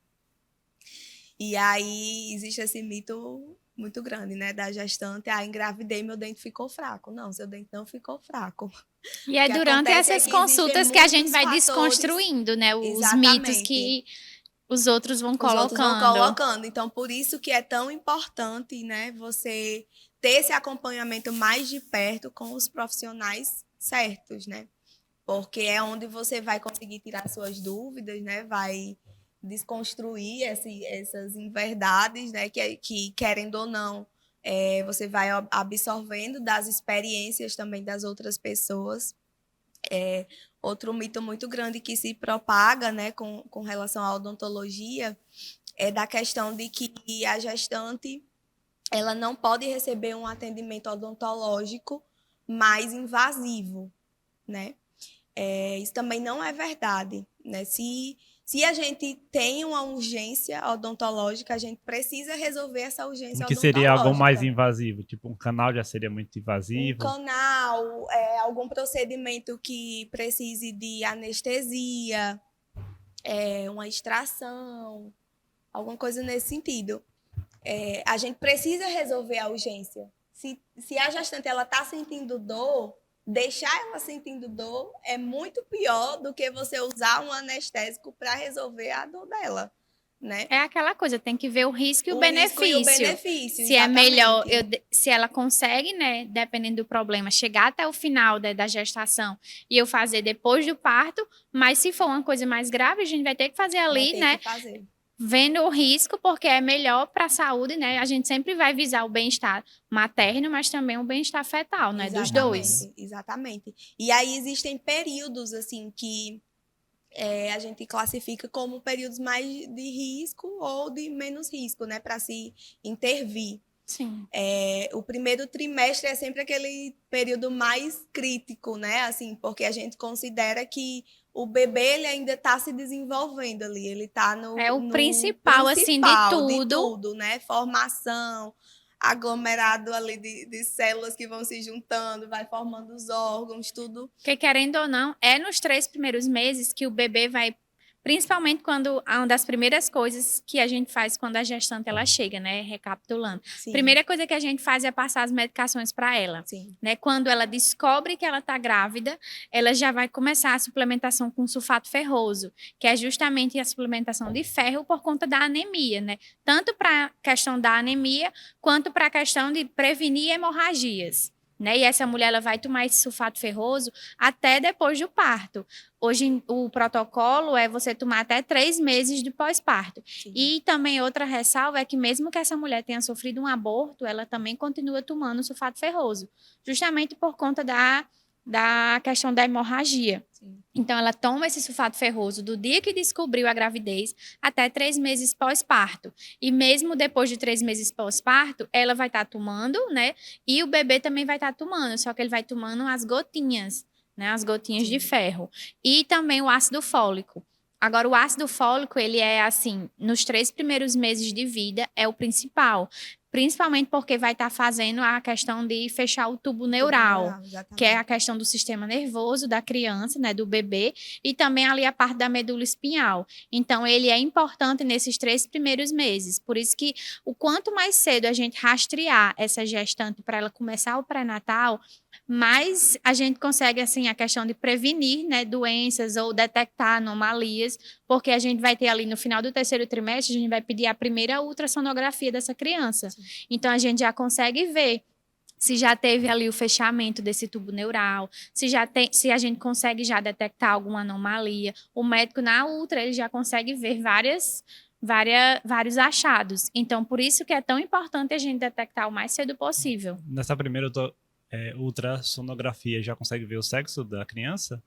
E aí existe esse mito muito grande, né, da gestante, engravidei, meu dente ficou fraco. Não, seu dente não ficou fraco. E é durante essas consultas que a gente vai desconstruindo, né, os mitos que os outros vão colocando. Então, por isso que é tão importante, né, você ter esse acompanhamento mais de perto com os profissionais certos, né? Porque é onde você vai conseguir tirar suas dúvidas, né? Vai desconstruir essas inverdades, né? Que querendo ou não, você vai absorvendo das experiências também das outras pessoas. Outro mito muito grande que se propaga, né, com relação à odontologia é da questão de que a gestante ela não pode receber um atendimento odontológico mais invasivo, né? Isso também não é verdade, né? Se a gente tem uma urgência odontológica, a gente precisa resolver essa urgência O que odontológica. seria algo mais invasivo? Tipo, um canal já seria muito invasivo? Um canal, algum procedimento que precise de anestesia, uma extração, alguma coisa nesse sentido. A gente precisa resolver a urgência. Se a gestante está sentindo dor, deixar ela sentindo dor é muito pior do que você usar um anestésico para resolver a dor dela, né? É aquela coisa, tem que ver o risco e o benefício. Risco e o benefício, se exatamente. É melhor, se ela consegue, né, dependendo do problema, chegar até o final da gestação e eu fazer depois do parto, mas se for uma coisa mais grave, a gente vai ter que fazer ali, né? Vendo o risco, porque é melhor para a saúde, né? A gente sempre vai visar o bem-estar materno, mas também o bem-estar fetal, né? Dos dois. Exatamente. E aí existem períodos, assim, que a gente classifica como períodos mais de risco ou de menos risco, né? Para se intervir. Sim. O primeiro trimestre é sempre aquele período mais crítico, né? Assim, porque a gente considera que o bebê ele ainda está se desenvolvendo ali, ele está no principal assim de tudo, né? Formação, aglomerado ali de células que vão se juntando, vai formando os órgãos, tudo. Porque querendo ou não, é nos 3 primeiros meses que o bebê vai, principalmente quando uma das primeiras coisas que a gente faz quando a gestante ela chega, né, recapitulando. Sim. Primeira coisa que a gente faz é passar as medicações para ela. Sim. Né? Quando ela descobre que ela está grávida, ela já vai começar a suplementação com sulfato ferroso, que é justamente a suplementação de ferro por conta da anemia, né? Tanto para a questão da anemia, quanto para a questão de prevenir hemorragias. Né? E essa mulher ela vai tomar esse sulfato ferroso até depois do parto. Hoje, o protocolo é você tomar até 3 meses de pós-parto. E também outra ressalva é que mesmo que essa mulher tenha sofrido um aborto, ela também continua tomando sulfato ferroso, justamente por conta da questão da hemorragia. Sim. Então, ela toma esse sulfato ferroso do dia que descobriu a gravidez até 3 meses pós-parto. E mesmo depois de 3 meses pós-parto, ela vai estar tomando, né? E o bebê também vai estar tomando, só que ele vai tomando as gotinhas, né? As gotinhas Sim. de ferro. E também o ácido fólico. Agora, o ácido fólico, ele é assim, nos 3 primeiros meses de vida, é o principal. principalmente porque vai estar fazendo a questão de fechar o tubo neural, que é a questão do sistema nervoso da criança, né, do bebê, e também ali a parte da medula espinhal. Então, ele é importante nesses 3 primeiros meses. Por isso que o quanto mais cedo a gente rastrear essa gestante para ela começar o pré-natal, mais a gente consegue, assim, a questão de prevenir, né, doenças ou detectar anomalias, porque a gente vai ter ali no final do 3º trimestre, a gente vai pedir a primeira ultrassonografia dessa criança. Sim. Então, a gente já consegue ver se já teve ali o fechamento desse tubo neural, se a gente consegue já detectar alguma anomalia. O médico na ultra, ele já consegue ver vários achados. Então, por isso que é tão importante a gente detectar o mais cedo possível. Nessa primeira ultrassonografia, já consegue ver o sexo da criança?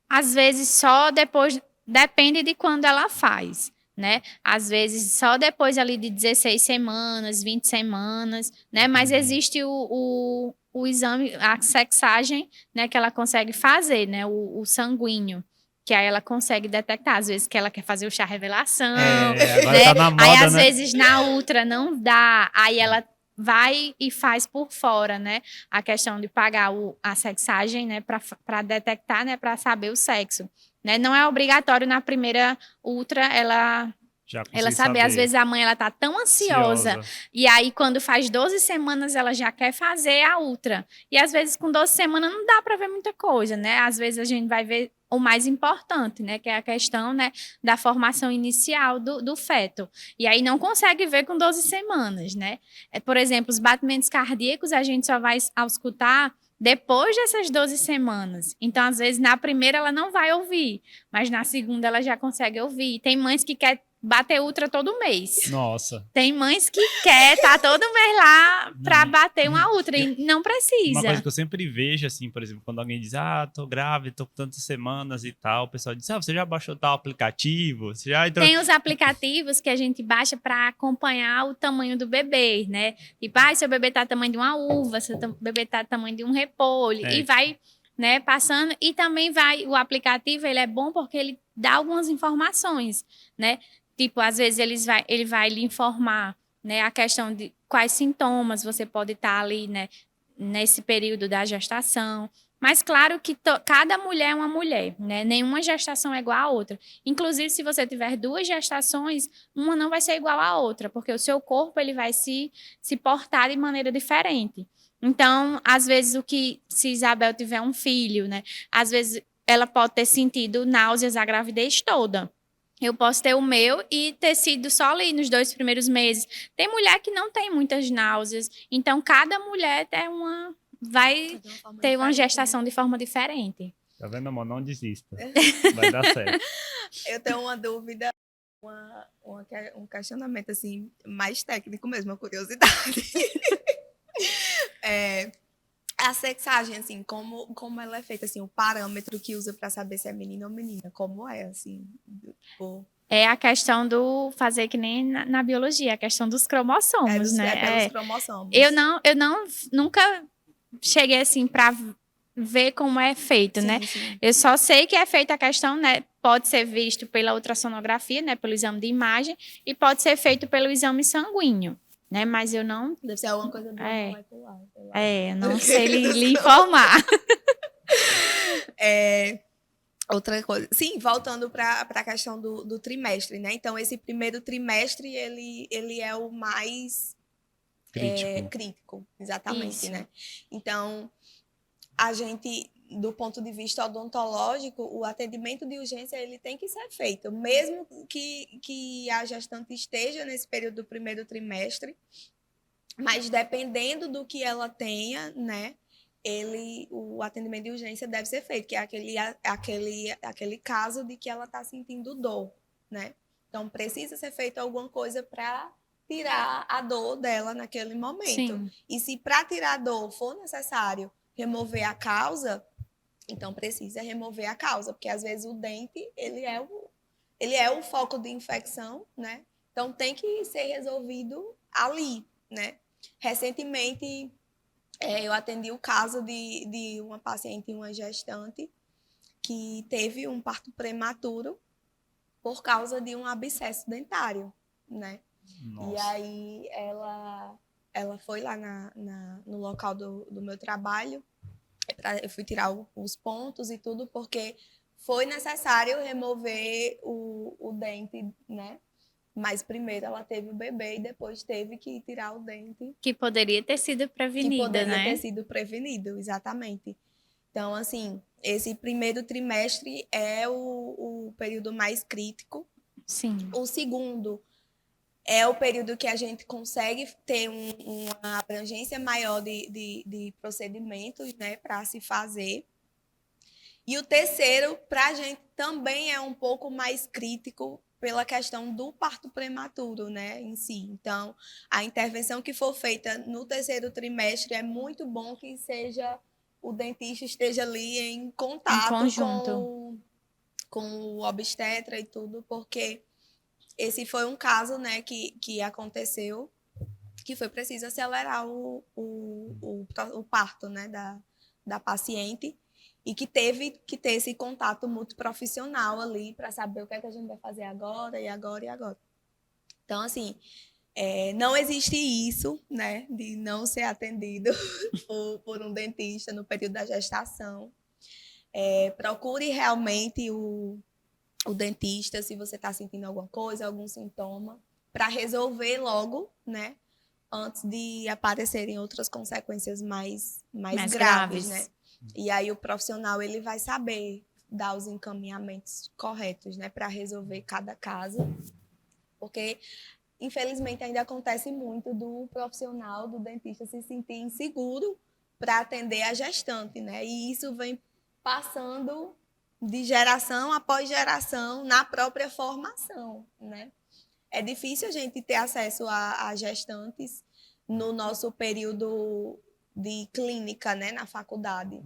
Às vezes só depois, depende de quando ela faz, né? Às vezes só depois ali de 16 semanas, 20 semanas, né? Mas existe o exame, a sexagem, né? Que ela consegue fazer, né? O sanguíneo. Que aí ela consegue detectar, às vezes que ela quer fazer o chá revelação, agora né? Tá na moda, aí às né? vezes na ultra não dá, aí ela vai e faz por fora, né? A questão de pagar a sexagem, né? Para detectar, né? Para saber o sexo, né? Não é obrigatório na primeira ultra ela saber. Às vezes a mãe ela tá tão ansiosa e aí quando faz 12 semanas ela já quer fazer a ultra. E às vezes com 12 semanas não dá para ver muita coisa, né? Às vezes a gente vai ver o mais importante, né? Que é a questão, né, da formação inicial do feto. E aí não consegue ver com 12 semanas, né? Por exemplo, os batimentos cardíacos a gente só vai escutar depois dessas 12 semanas. Então, às vezes, na primeira ela não vai ouvir, mas na segunda ela já consegue ouvir. Tem mães que querem bater ultra todo mês. Nossa. Tem mães que querem estar todo mês lá para bater uma ultra e não precisa. Uma coisa que eu sempre vejo, assim, por exemplo, quando alguém diz, tô grávida, tô com tantas semanas e tal, o pessoal diz, você já baixou tal aplicativo? Você já entrou... Tem os aplicativos que a gente baixa para acompanhar o tamanho do bebê, né? Tipo, seu bebê tá do tamanho de uma uva, seu bebê tá do tamanho de um repolho, e vai, né, passando. E também o aplicativo, ele é bom porque ele dá algumas informações, né? Tipo, às vezes ele vai lhe informar, né, a questão de quais sintomas você pode estar ali, né, nesse período da gestação. Mas claro que cada mulher é uma mulher, né? Nenhuma gestação é igual à outra. Inclusive, se você tiver 2 gestações, uma não vai ser igual à outra, porque o seu corpo ele vai se portar de maneira diferente. Então, às vezes, se Isabel tiver um filho, né? Às vezes ela pode ter sentido náuseas a gravidez toda. Eu posso ter o meu e ter sido só ali nos 2 primeiros meses. Tem mulher que não tem muitas náuseas. Então, cada mulher vai ter uma gestação de forma diferente. Tá vendo, amor? Não desista. Vai dar certo. Eu tenho uma dúvida, um questionamento assim, mais técnico mesmo, uma curiosidade. A sexagem, assim, como ela é feita, assim, o parâmetro que usa para saber se é menino ou menina, como é, assim? É a questão do fazer que nem na biologia, a questão dos cromossomos, né? Pelos cromossomos. Eu nunca cheguei assim para ver como é feito, né? Sim. Eu só sei que é feita a questão, né? Pode ser visto pela ultrassonografia, né? Pelo exame de imagem, e pode ser feito pelo exame sanguíneo, né? Mas eu não... Deve ser alguma coisa molecular. Eu não sei lhe informar. Outra coisa. Sim, voltando para a questão do trimestre, né? Então, esse primeiro trimestre, ele é o mais crítico, exatamente, isso, né? Então, a gente, do ponto de vista odontológico, o atendimento de urgência, ele tem que ser feito, mesmo que a gestante esteja nesse período do primeiro trimestre, mas dependendo do que ela tenha, né? O atendimento de urgência deve ser feito, que é aquele caso de que ela está sentindo dor, né? Então, precisa ser feito alguma coisa para tirar a dor dela naquele momento. Sim. E se para tirar a dor for necessário remover a causa, então precisa remover a causa, porque às vezes o dente, ele é o foco de infecção, né? Então, tem que ser resolvido ali, né? Recentemente, eu atendi o caso de uma paciente, uma gestante, que teve um parto prematuro por causa de um abscesso dentário, né? E Nossa. aí ela foi lá no local do meu trabalho. Eu fui tirar os pontos e tudo, porque foi necessário remover o dente, né? Mas primeiro ela teve o bebê e depois teve que tirar o dente. Que poderia ter sido Que prevenida, poderia ter né? sido prevenido, exatamente. Então, assim, esse primeiro trimestre é o período mais crítico. Sim. O segundo é o período que a gente consegue ter uma abrangência maior de procedimentos, né, para se fazer. E o terceiro, para a gente, também é um pouco mais crítico pela questão do parto prematuro, né, em si. Então, a intervenção que for feita no terceiro trimestre é muito bom que seja o dentista esteja ali em contato conjunto. com o obstetra e tudo, porque esse foi um caso, né, que aconteceu, que foi preciso acelerar o parto, né, da paciente, e que teve que ter esse contato muito profissional ali para saber o que é que a gente vai fazer agora, e agora, e agora. Então, assim, não existe isso, né, de não ser atendido por um dentista no período da gestação. Procure realmente o dentista se você está sentindo alguma coisa, algum sintoma, para resolver logo, né? Antes de aparecerem outras consequências mais graves, né? E aí o profissional ele vai saber dar os encaminhamentos corretos, né, para resolver cada caso, porque infelizmente ainda acontece muito do profissional, do dentista se sentir inseguro para atender a gestante, né? E isso vem passando de geração após geração na própria formação, né? É difícil a gente ter acesso a gestantes no nosso período de clínica, né, na faculdade.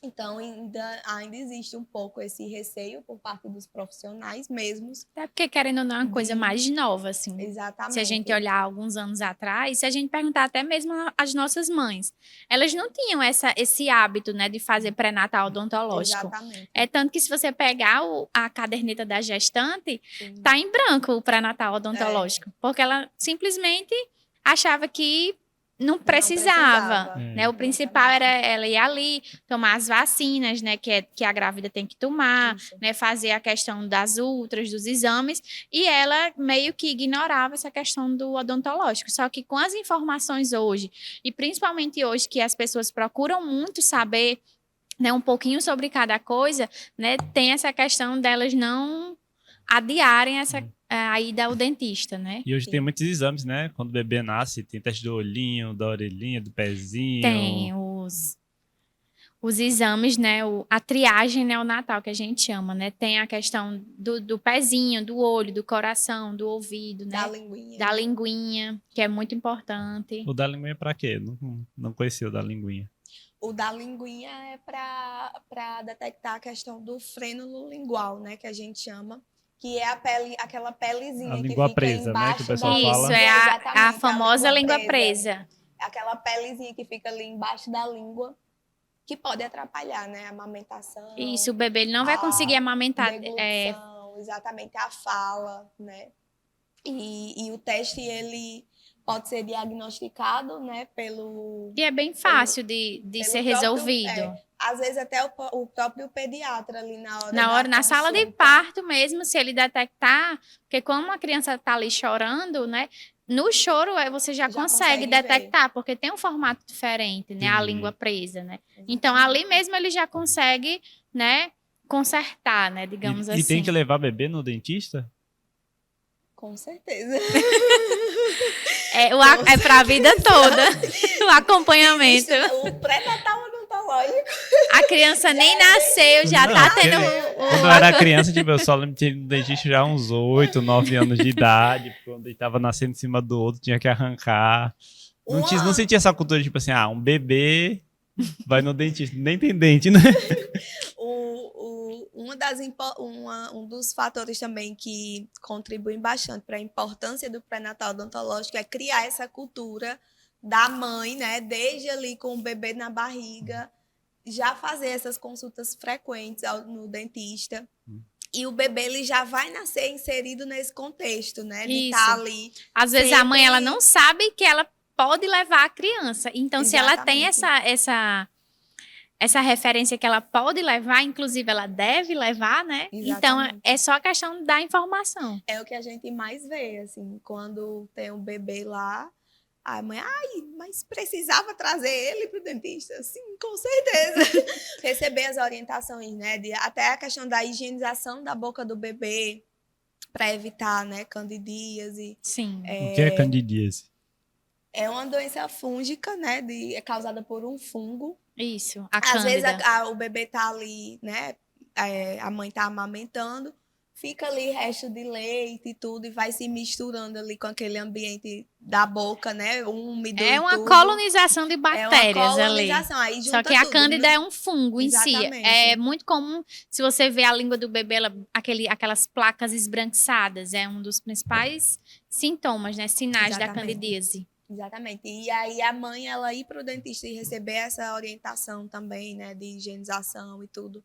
Então, ainda existe um pouco esse receio por parte dos profissionais mesmos. Até porque, querendo ou não, é uma coisa mais nova, assim. Exatamente. Se a gente olhar alguns anos atrás, se a gente perguntar até mesmo as nossas mães, elas não tinham esse hábito, né, de fazer pré-natal odontológico. Exatamente. É tanto que se você pegar a caderneta da gestante, tá em branco o pré-natal odontológico. Porque ela simplesmente achava que não precisava, né? O principal era ela ir ali, tomar as vacinas, né? Que a grávida tem que tomar, né? Fazer a questão das ultras, dos exames, e ela meio que ignorava essa questão do odontológico. Só que com as informações hoje, e principalmente hoje que as pessoas procuram muito saber, né, um pouquinho sobre cada coisa, né? Tem essa questão delas não adiarem a ida ao dentista, né? E hoje tem muitos exames, né? Quando o bebê nasce, tem teste do olhinho, da orelhinha, do pezinho. Tem os exames, né? A triagem neonatal, que a gente chama, né? Tem a questão do pezinho, do olho, do coração, do ouvido, né? Da linguinha, que é muito importante. O da linguinha é pra quê? Não conhecia o da linguinha. O da linguinha é para detectar a questão do frênulo lingual, né? Que a gente chama. Que é aquela pelezinha a língua que fica presa, embaixo, né? Que o pessoal Isso, fala. é a famosa língua presa. Aquela pelezinha que fica ali embaixo da língua, que pode atrapalhar, né? A amamentação. Isso, o bebê ele não vai conseguir amamentar. Exatamente, a fala, né? E o teste, ele pode ser diagnosticado, né? E é bem fácil de ser resolvido. Às vezes até o próprio pediatra ali na hora na sala de parto mesmo, se ele detectar, porque como a criança está ali chorando, né? No choro você já consegue detectar, ver. Porque tem um formato diferente, né? A língua presa, né? Exatamente. Então ali mesmo ele já consegue, né? Consertar, né? Digamos assim. E tem que levar bebê no dentista? Com certeza. É para a vida toda o acompanhamento. O pré-natal odontológico. A criança nem nasceu, já tá tendo Quando eu era criança, tipo, eu só lembro de ir no dentista já uns 8, 9 anos de idade. Quando ele tava nascendo em cima do outro, tinha que arrancar. Não sentia essa cultura, tipo assim, um bebê vai no dentista. Nem tem dente, né? Um dos fatores também que contribuem bastante para a importância do pré-natal odontológico é criar essa cultura da mãe, né? Desde ali com o bebê na barriga, já fazer essas consultas frequentes no dentista. E o bebê ele já vai nascer inserido nesse contexto, né? De Isso. estar ali. Às vezes a mãe ela sempre- não sabe que ela pode levar a criança. Então, se ela tem Exatamente. essa referência que ela pode levar, inclusive ela deve levar, né? Então, Exatamente. é só a questão da informação. É o que a gente mais vê, assim, quando tem um bebê lá, a mãe, ai, mas precisava trazer ele para o dentista? Sim, com certeza. Receber as orientações, né? Até a questão da higienização da boca do bebê, para evitar, né, candidíase. Sim. O que é candidíase? É uma doença fúngica, né? É causada por um fungo. Isso, a Às vezes cândida. o bebê tá ali, né? A mãe tá amamentando, fica ali resto de leite e tudo, e vai se misturando ali com aquele ambiente da boca, né? Úmido É e uma tudo. colonização de É uma bactérias ali. colonização. Aí junta Só que a tudo, cândida né? é um fungo em si. Exatamente. É muito comum, se você vê a língua do bebê, aquelas placas esbranquiçadas, é um dos principais sintomas, né? Sinais da Exatamente. candidíase. Exatamente. E aí a mãe, ela ir para o dentista e receber essa orientação também, né? De higienização e tudo.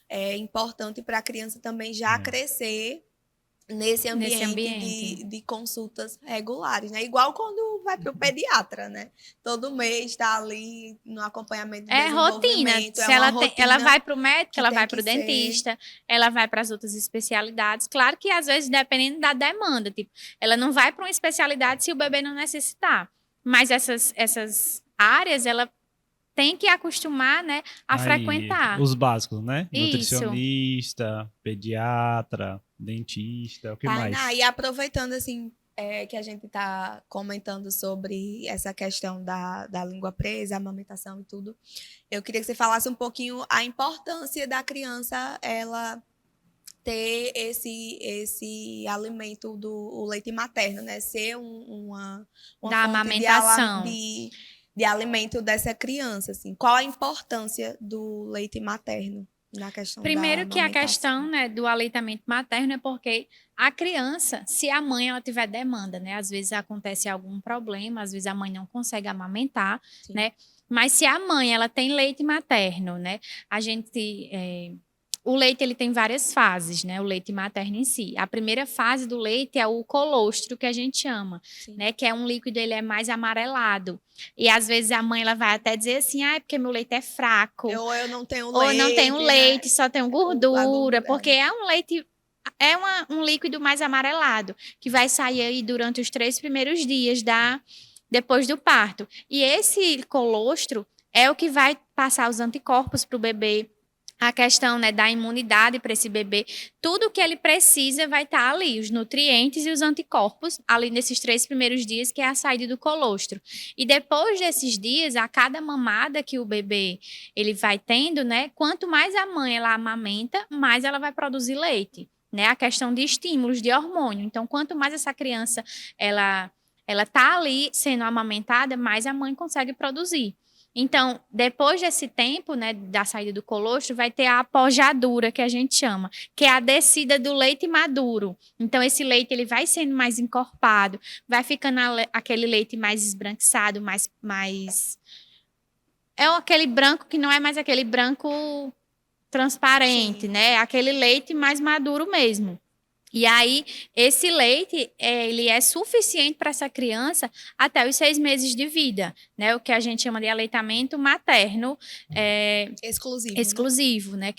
É importante para a criança também já crescer nesse ambiente. De consultas regulares, né? Igual quando vai para o pediatra, né? Todo mês está ali no acompanhamento de Rotina. desenvolvimento. Se É uma ela rotina vai para o médico, que ela tem vai que para o ser. dentista, ela vai para as outras especialidades. Claro que às vezes dependendo da demanda, tipo, ela não vai para uma especialidade se o bebê não necessitar. Mas essas áreas, ela tem que acostumar, né, a frequentar. Os básicos, né? Isso. Nutricionista, pediatra, dentista, o que mais? E aproveitando, assim, que a gente está comentando sobre essa questão da língua presa, amamentação e tudo, eu queria que você falasse um pouquinho a importância da criança, ela ter esse alimento do leite materno, né? Ser uma Da fonte amamentação. de alimento dessa criança, assim. Qual a importância do leite materno na questão Primeiro da que a amamentação? questão, né, do aleitamento materno é porque a criança, se a mãe ela tiver demanda, né, às vezes acontece algum problema, às vezes a mãe não consegue amamentar, Sim. né, mas se a mãe ela tem leite materno, né, o leite ele tem várias fases, né? O leite materno em si. A primeira fase do leite é o colostro, que a gente chama, Sim. né? Que é um líquido, ele é mais amarelado. E às vezes a mãe ela vai até dizer assim, é porque meu leite é fraco. Ou eu não tenho Ou leite. não tenho leite, né? só tenho A gordura, gordura, porque é um leite, um líquido mais amarelado, que vai sair aí durante os 3 primeiros dias depois do parto. E esse colostro é o que vai passar os anticorpos para o bebê, a questão, né, da imunidade para esse bebê. Tudo que ele precisa vai estar ali, os nutrientes e os anticorpos, ali nesses 3 primeiros dias, que é a saída do colostro. E depois desses dias, a cada mamada que o bebê ele vai tendo, né, quanto mais a mãe ela amamenta, mais ela vai produzir leite, né? A questão de estímulos de hormônio. Então, quanto mais essa criança ela tá ali sendo amamentada, mais a mãe consegue produzir. Então, depois desse tempo, né, da saída do colostro, vai ter a apojadura, que a gente chama, que é a descida do leite maduro. Então, esse leite ele vai sendo mais encorpado, vai ficando aquele leite mais esbranquiçado, mais... É aquele branco que não é mais aquele branco transparente, Sim. né? Aquele leite mais maduro mesmo. E aí, esse leite, ele é suficiente para essa criança até os 6 meses de vida, né? O que a gente chama de aleitamento materno exclusivo, né?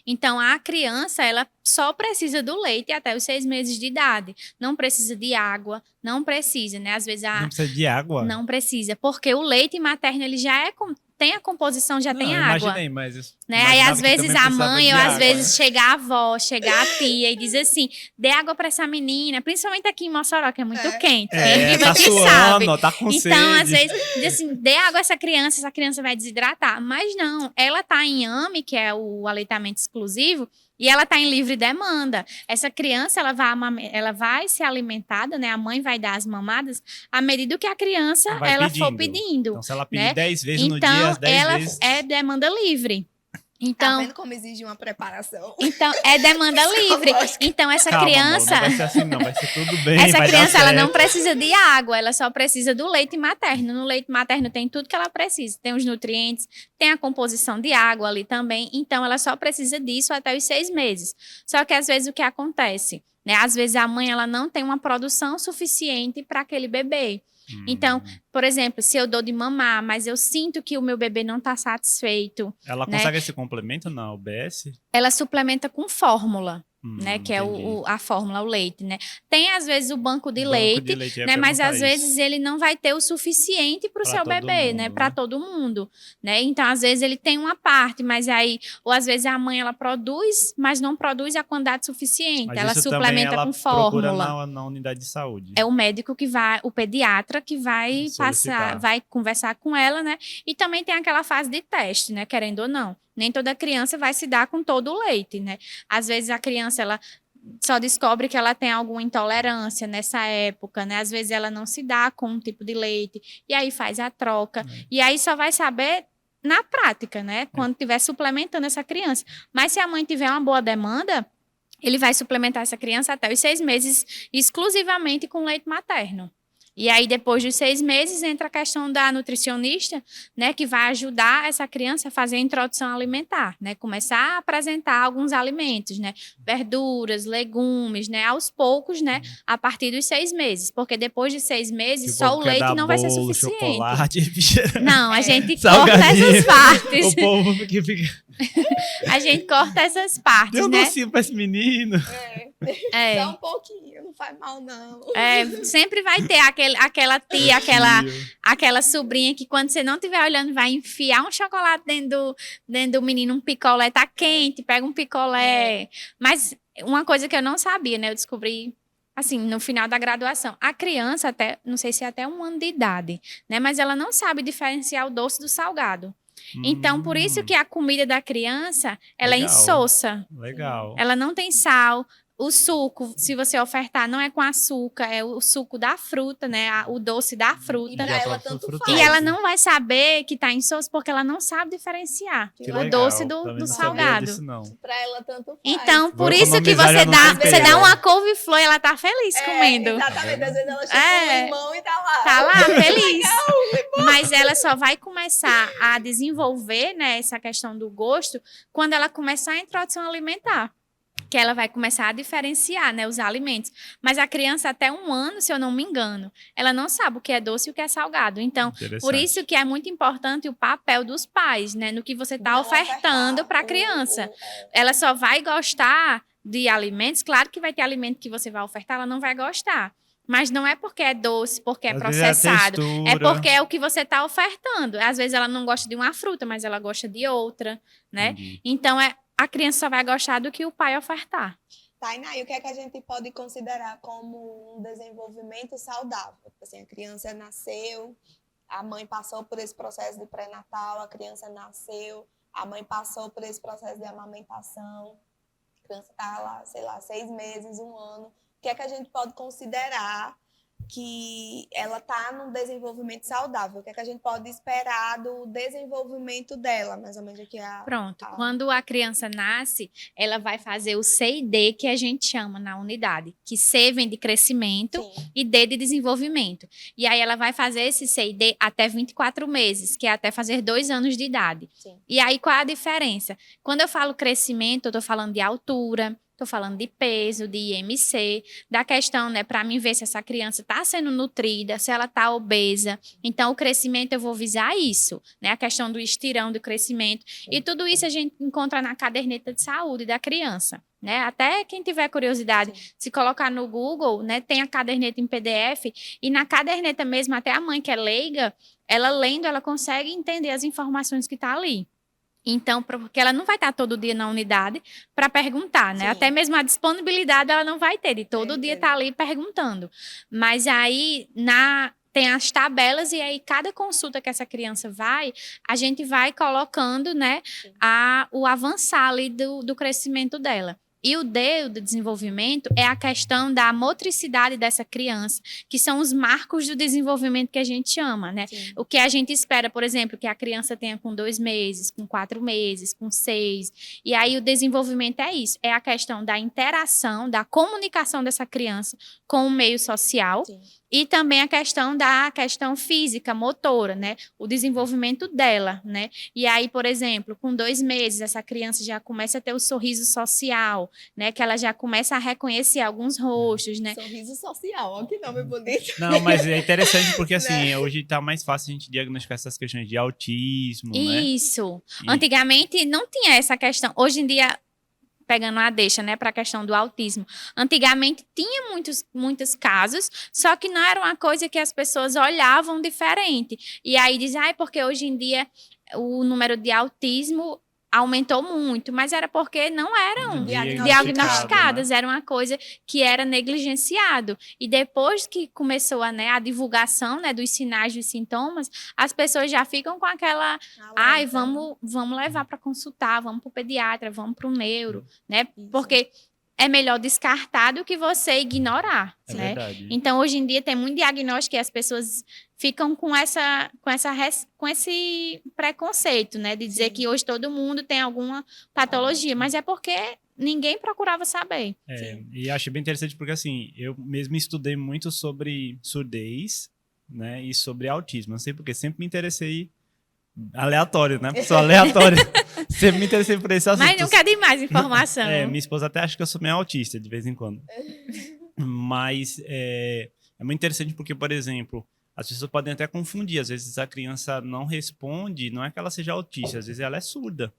Então, a criança, ela só precisa do leite até os 6 meses de idade. Não precisa de água, não precisa, né? Às vezes Não precisa de água? Não precisa, porque o leite materno, ele já tem a composição, já tem água. Imaginei, mas... Né? Aí, às vezes, a mãe, ou às vezes chega a avó, chega a tia e diz assim, dê água para essa menina, principalmente aqui em Mossoró, que é muito quente. Quem vive aqui sabe. Tá com então, sede. às vezes, diz assim, dê água a essa criança vai desidratar. Mas não, ela tá em AME, que é o aleitamento exclusivo, e ela está em livre demanda. Essa criança, ela vai ser alimentada, né? A mãe vai dar as mamadas à medida que a criança for pedindo. Então, se ela pedir né? 10 vezes no então, dia, as 10 ela vezes... é demanda livre. Tá Então, vendo como exige uma preparação? então é demanda livre. Então, essa Calma, criança. amor, não vai ser assim, não. Vai ser tudo bem. Essa vai criança, dar ela não certo. precisa de água, ela só precisa do leite materno. No leite materno tem tudo que ela precisa. Tem os nutrientes, tem a composição de água ali também. Então, ela só precisa disso até os 6 meses. Só que, às vezes, o que acontece? Né? Às vezes, a mãe ela não tem uma produção suficiente para aquele bebê. Então, por exemplo, se eu dou de mamar, mas eu sinto que o meu bebê não está satisfeito, Ela né? consegue esse complemento na UBS? Ela suplementa com fórmula. Né, que é Entendi. a fórmula, o leite, né? Tem, às vezes, o banco de Banco leite, de leite, eu ia né? Mas, perguntar às isso. vezes, ele não vai ter o suficiente para o Pra seu todo bebê, né? mundo, Para né? todo mundo, né? Então, às vezes, ele tem uma parte, mas aí... Ou, às vezes, a mãe, ela produz, mas não produz a quantidade suficiente. Mas Ela isso também suplementa ela com procura fórmula. na unidade de saúde. É o médico que vai, o pediatra que vai Solicitar. vai conversar com ela, né? E também tem aquela fase de teste, né? Querendo ou não. Nem toda criança vai se dar com todo o leite, né? Às vezes a criança, ela só descobre que ela tem alguma intolerância nessa época, né? Às vezes ela não se dá com um tipo de leite, e aí faz a troca. E aí só vai saber na prática, né? Quando estiver suplementando essa criança. Mas se a mãe tiver uma boa demanda, ele vai suplementar essa criança até os 6 meses exclusivamente com leite materno. E aí, depois dos 6 meses, entra a questão da nutricionista, né, que vai ajudar essa criança a fazer a introdução alimentar, né, começar a apresentar alguns alimentos, né, verduras, legumes, né, aos poucos, né, a partir dos 6 meses, porque depois de 6 meses, só o leite não vai ser bolo, suficiente. chocolate, Não, a gente corta salgadinho. essas partes. O povo que fica... A gente corta essas partes, Deu um né? docinho pra esse menino. É. Só um pouquinho, não faz mal, não. É, sempre vai ter aquela tia, aquela sobrinha que quando você não estiver olhando vai enfiar um chocolate dentro do menino, um picolé, tá quente, pega um picolé. Mas uma coisa que eu não sabia, né? Eu descobri assim, no final da graduação. A criança até, não sei se é até 1 ano de idade, né? Mas ela não sabe diferenciar o doce do salgado. Então, por isso que a comida da criança, ela Legal. é insossa. Legal. Ela não tem sal. O suco, se você ofertar, não é com açúcar, é o suco da fruta, né? O doce da E fruta. pra Já ela tá tanto fruta. faz. E ela não vai saber que tá insosso porque ela não sabe diferenciar Que o legal. doce Também do não sabia salgado. disso, não. Pra ela tanto faz. Então, Vou por isso que economizar você já no dá, tempero. você dá uma couve-flor e ela tá feliz É, comendo. exatamente. Às vezes ela chega É. com limão e tá lá. Tá lá, feliz. Mas ela só vai começar a desenvolver, né, essa questão do gosto quando ela começar a introdução alimentar. Que ela vai começar a diferenciar, né, os alimentos. Mas a criança até 1 ano, se eu não me engano, ela não sabe o que é doce e o que é salgado. Então, por isso que é muito importante o papel dos pais, né, no que você está Não ofertando ofertar para a o- criança. o- Ela só vai gostar de alimentos, claro que vai ter alimento que você vai ofertar, ela não vai gostar. Mas não é porque é doce, porque é Às vezes é a processado. É textura. porque é o que você está ofertando. Às vezes ela não gosta de uma fruta, mas ela gosta de outra, né? Entendi. Então, a criança só vai gostar do que o pai ofertar. Tainá, e o que é que a gente pode considerar como um desenvolvimento saudável? Assim, a criança nasceu, a mãe passou por esse processo de pré-natal, a criança nasceu, a mãe passou por esse processo de amamentação, a criança está lá, sei lá, 6 meses, 1 ano. O que é que a gente pode considerar que ela está num desenvolvimento saudável? O que é que a gente pode esperar do desenvolvimento dela? Mais ou menos aqui Pronto. Quando a criança nasce, ela vai fazer o C e D, que a gente chama na unidade. Que C vem de crescimento Sim. e D de desenvolvimento. E aí ela vai fazer esse C e D até 24 meses, que é até fazer 2 anos de idade. Sim. E aí qual a diferença? Quando eu falo crescimento, eu estou falando de altura, estou falando de peso, de IMC, da questão, né, para mim ver se essa criança está sendo nutrida, se ela está obesa. Então, o crescimento eu vou visar isso, né, a questão do estirão do crescimento. E tudo isso a gente encontra na caderneta de saúde da criança, né? Até quem tiver curiosidade, Sim. se colocar no Google, né, tem a caderneta em PDF e na caderneta mesmo, até a mãe que é leiga, ela lendo, ela consegue entender as informações que tá ali. Então, porque ela não vai estar todo dia na unidade para perguntar, né? Sim. Até mesmo a disponibilidade ela não vai ter, de todo dia estar ali perguntando. Mas aí tem as tabelas e aí cada consulta que essa criança vai, a gente vai colocando, né, o avançar ali do crescimento dela. E o D, o do desenvolvimento, é a questão da motricidade dessa criança, que são os marcos do desenvolvimento que a gente chama, né? Sim. O que a gente espera, por exemplo, que a criança tenha com 2 meses, com 4 meses, com 6. E aí o desenvolvimento é isso, é a questão da interação, da comunicação dessa criança com o meio social. Sim. E também a questão da questão física, motora, né? O desenvolvimento dela, né? E aí, por exemplo, com 2 meses, essa criança já começa a ter o sorriso social, né? Que ela já começa a reconhecer alguns rostos, né? Sorriso social, olha que nome bonito. Não, mas é interessante porque, assim, Né? hoje tá mais fácil a gente diagnosticar essas questões de autismo, né? Isso. E- Antigamente não tinha essa questão. Hoje em dia, pegando a deixa, né, para a questão do autismo. Antigamente tinha muitos casos, só que não era uma coisa que as pessoas olhavam diferente. E aí dizem, porque hoje em dia o número de autismo aumentou muito, mas era porque não eram diagnosticadas, era uma coisa que era negligenciado. E depois que começou a divulgação, né, dos sinais, dos sintomas, as pessoas já ficam com aquela, vamos levar para consultar, vamos para o pediatra, vamos para o neuro, né? Isso. Porque é melhor descartar do que você ignorar, É né? verdade. Então, hoje em dia tem muito diagnóstico e as pessoas ficam com esse preconceito, né? De dizer Sim. que hoje todo mundo tem alguma patologia, mas é porque ninguém procurava saber. E acho bem interessante porque, assim, eu mesmo estudei muito sobre surdez, né? E sobre autismo. Não sei porque, sempre me interessei aleatório, né? Pessoa aleatória. Sempre me interessei por esse assunto. Mas nunca é demais informação. Minha esposa até acha que eu sou meio autista de vez em quando. Mas é muito interessante porque, por exemplo, as pessoas podem até confundir. Às vezes a criança não responde, não é que ela seja autista, às vezes ela é surda.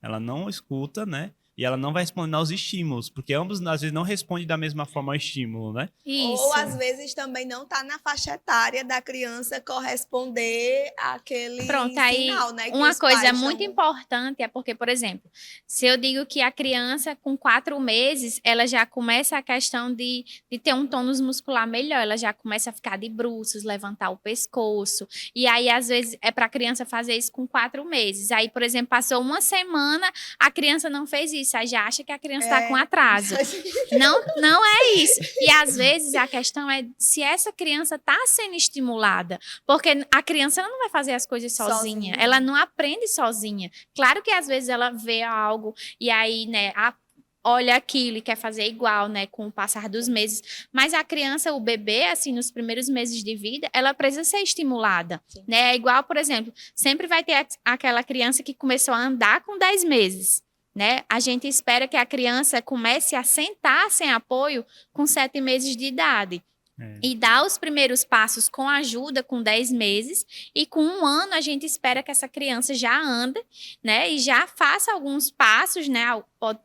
Ela não escuta, né? E ela não vai responder aos estímulos, porque ambos, às vezes, não respondem da mesma forma ao estímulo, né? Isso. Ou às vezes também não está na faixa etária da criança corresponder àquele Pronto, aí sinal, né? que uma os coisa pais muito chamam. importante é porque, por exemplo, se eu digo que a criança com 4 meses, ela já começa a questão de ter um tônus muscular melhor, ela já começa a ficar de bruços, levantar o pescoço, e aí às vezes é para a criança fazer isso com 4 meses. Aí, por exemplo, passou uma semana, a criança não fez isso, aí já acha que a criança está com atraso. Não é isso. E às vezes a questão é se essa criança está sendo estimulada, porque a criança ela não vai fazer as coisas sozinha, ela não aprende sozinha. Claro que às vezes ela vê algo e aí, né, olha aquilo e quer fazer igual, né, com o passar dos meses. Mas a criança, o bebê, assim, nos primeiros meses de vida, ela precisa ser estimulada, né? É igual, por exemplo, sempre vai ter aquela criança que começou a andar com 10 meses. Né? A gente espera que a criança comece a sentar sem apoio com 7 meses de idade. E dar os primeiros passos com ajuda com 10 meses. E com 1 ano, a gente espera que essa criança já ande, né? E já faça alguns passos, né? Pode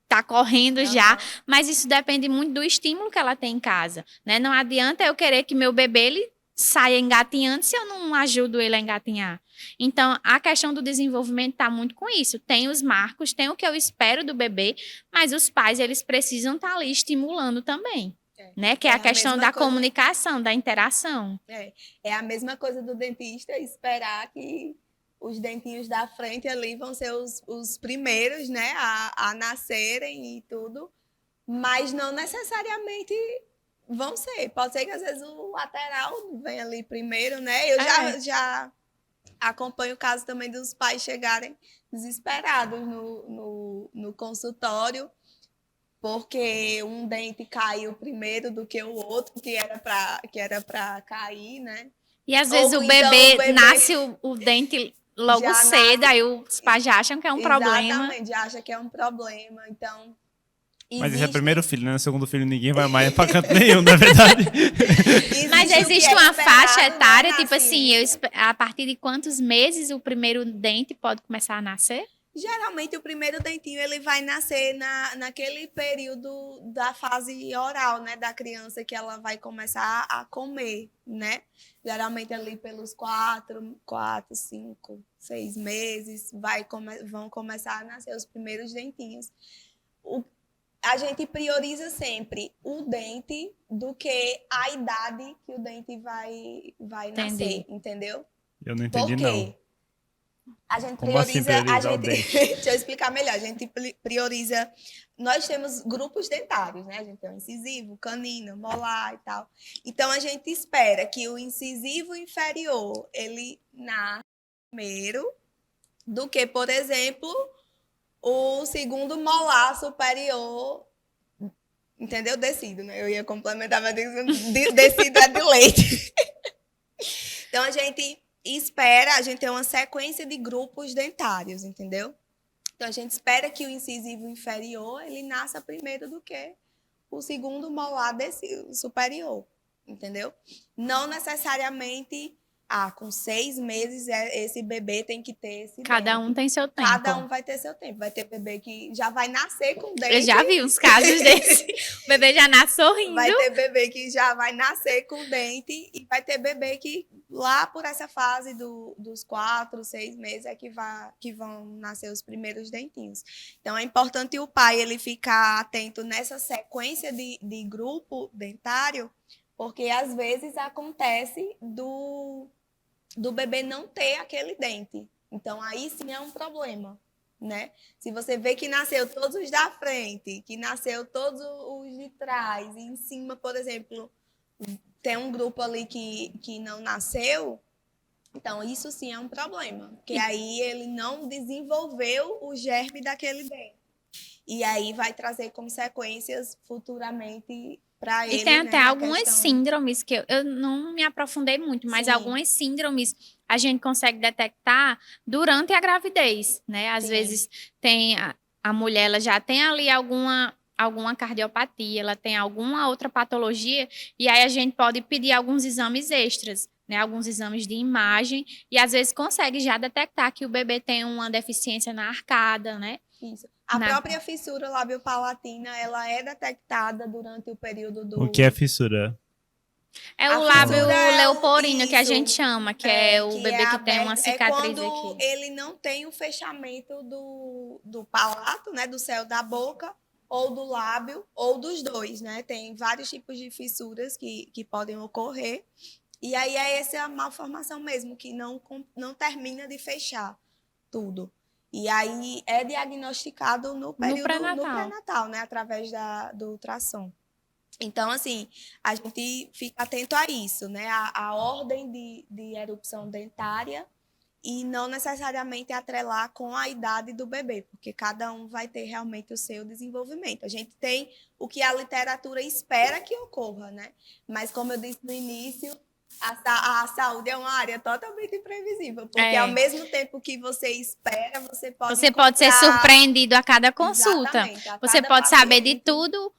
estar correndo já. Mas isso depende muito do estímulo que ela tem em casa, né? Não adianta eu querer que meu bebê ele saia engatinhando se eu não ajudo ele a engatinhar. Então, a questão do desenvolvimento está muito com isso. Tem os marcos, tem o que eu espero do bebê, mas os pais, eles precisam estar ali estimulando também. Né? Que é a questão da comunicação, da interação. É a mesma coisa do dentista, esperar que os dentinhos da frente ali vão ser os primeiros, né, a nascerem e tudo, mas não necessariamente vão ser. Pode ser que às vezes o lateral venha ali primeiro, né? Eu já acompanho o caso também dos pais chegarem desesperados no consultório, porque um dente caiu primeiro do que o outro, que era para cair, né? E às vezes o bebê nasce o dente logo cedo, aí os pais já acham que é um problema. Exatamente, já acha que é um problema. Então, mas esse é o primeiro filho, né? O segundo filho ninguém vai mais pra canto nenhum, na verdade. Mas existe uma faixa etária, tipo assim, a partir de quantos meses o primeiro dente pode começar a nascer? Geralmente o primeiro dentinho ele vai nascer naquele período da fase oral, né, da criança, que ela vai começar a comer, né? Geralmente ali pelos 4, 5, 6 meses vão começar a nascer os primeiros dentinhos. A gente prioriza sempre o dente do que a idade que o dente vai nascer, entendeu? Eu não entendi, não. A gente Como assim prioriza, priorizar o dente? deixa eu explicar melhor. A gente prioriza, nós temos grupos dentários, né? A gente tem o incisivo, canino, molar e tal. Então a gente espera que o incisivo inferior ele nasça primeiro do que, por exemplo, o segundo molar superior, entendeu? Descido, né? Eu ia complementar, mas descido é de leite. Então a gente espera, a gente tem uma sequência de grupos dentários, entendeu? Então a gente espera que o incisivo inferior ele nasça primeiro do que o segundo molar superior, entendeu? Não necessariamente, com 6 meses esse bebê tem que ter esse Cada dente. um tem seu tempo. Cada um vai ter seu tempo. Vai ter bebê que já vai nascer com dente. Eu já vi uns casos desse. O bebê já nasce sorrindo. Vai ter bebê que já vai nascer com dente e vai ter bebê que lá por essa fase dos 4, 6 meses é que vão nascer os primeiros dentinhos. Então é importante o pai ele ficar atento nessa sequência de grupo dentário, porque às vezes acontece do bebê não ter aquele dente. Então aí sim é um problema, né? Se você vê que nasceu todos os da frente, que nasceu todos os de trás, e em cima, por exemplo, tem um grupo ali que não nasceu, então isso sim é um problema, porque aí ele não desenvolveu o germe daquele dente. E aí vai trazer consequências futuramente para ele. E tem até algumas questão... síndromes que eu não me aprofundei muito, mas Sim. algumas síndromes a gente consegue detectar durante a gravidez, né? Às vezes tem a mulher, ela já tem ali alguma cardiopatia, ela tem alguma outra patologia, e aí a gente pode pedir alguns exames extras, né? Alguns exames de imagem, e às vezes consegue já detectar que o bebê tem uma deficiência na arcada, né? Isso. A própria fissura labiopalatina, ela é detectada durante o período do... O que é fissura? É o lábio leoporino que a gente chama, que é o bebê que tem uma cicatriz aqui. É quando ele não tem o fechamento do palato, né, do céu da boca, ou do lábio, ou dos dois, né? Tem vários tipos de fissuras que podem ocorrer. E aí é essa malformação mesmo, que não termina de fechar tudo. E aí é diagnosticado no período no pré-natal, né? Através do ultrassom. Então, assim, a gente fica atento a isso, né? A ordem de erupção dentária e não necessariamente atrelar com a idade do bebê, porque cada um vai ter realmente o seu desenvolvimento. A gente tem o que a literatura espera que ocorra, né? Mas, como eu disse no início, a saúde é uma área totalmente imprevisível, porque ao mesmo tempo que você espera, você pode ser surpreendido a cada consulta. Você pode saber de tudo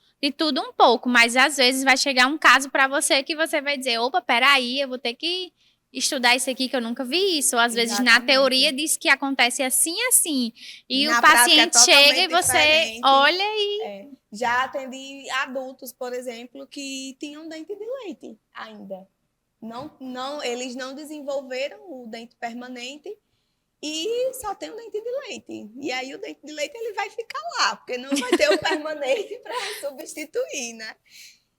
um pouco, mas às vezes vai chegar um caso para você que você vai dizer, opa, peraí, eu vou ter que estudar isso aqui que eu nunca vi isso. Ou às vezes na teoria diz que acontece assim, assim. E o paciente chega e você olha e... Já atendi adultos, por exemplo, que tinham dente de leite ainda. Eles não desenvolveram o dente permanente e só tem o dente de leite. E aí o dente de leite ele vai ficar lá, porque não vai ter o permanente para substituir, né?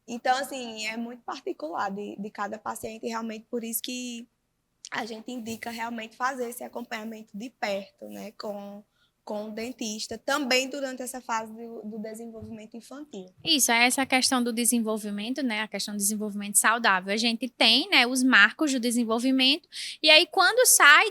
Então, assim, é muito particular de cada paciente, realmente por isso que a gente indica realmente fazer esse acompanhamento de perto, né, com o dentista, também durante essa fase do desenvolvimento infantil. Isso, é essa questão do desenvolvimento, né, a questão do desenvolvimento saudável. A gente tem, né, os marcos do desenvolvimento, e aí quando sai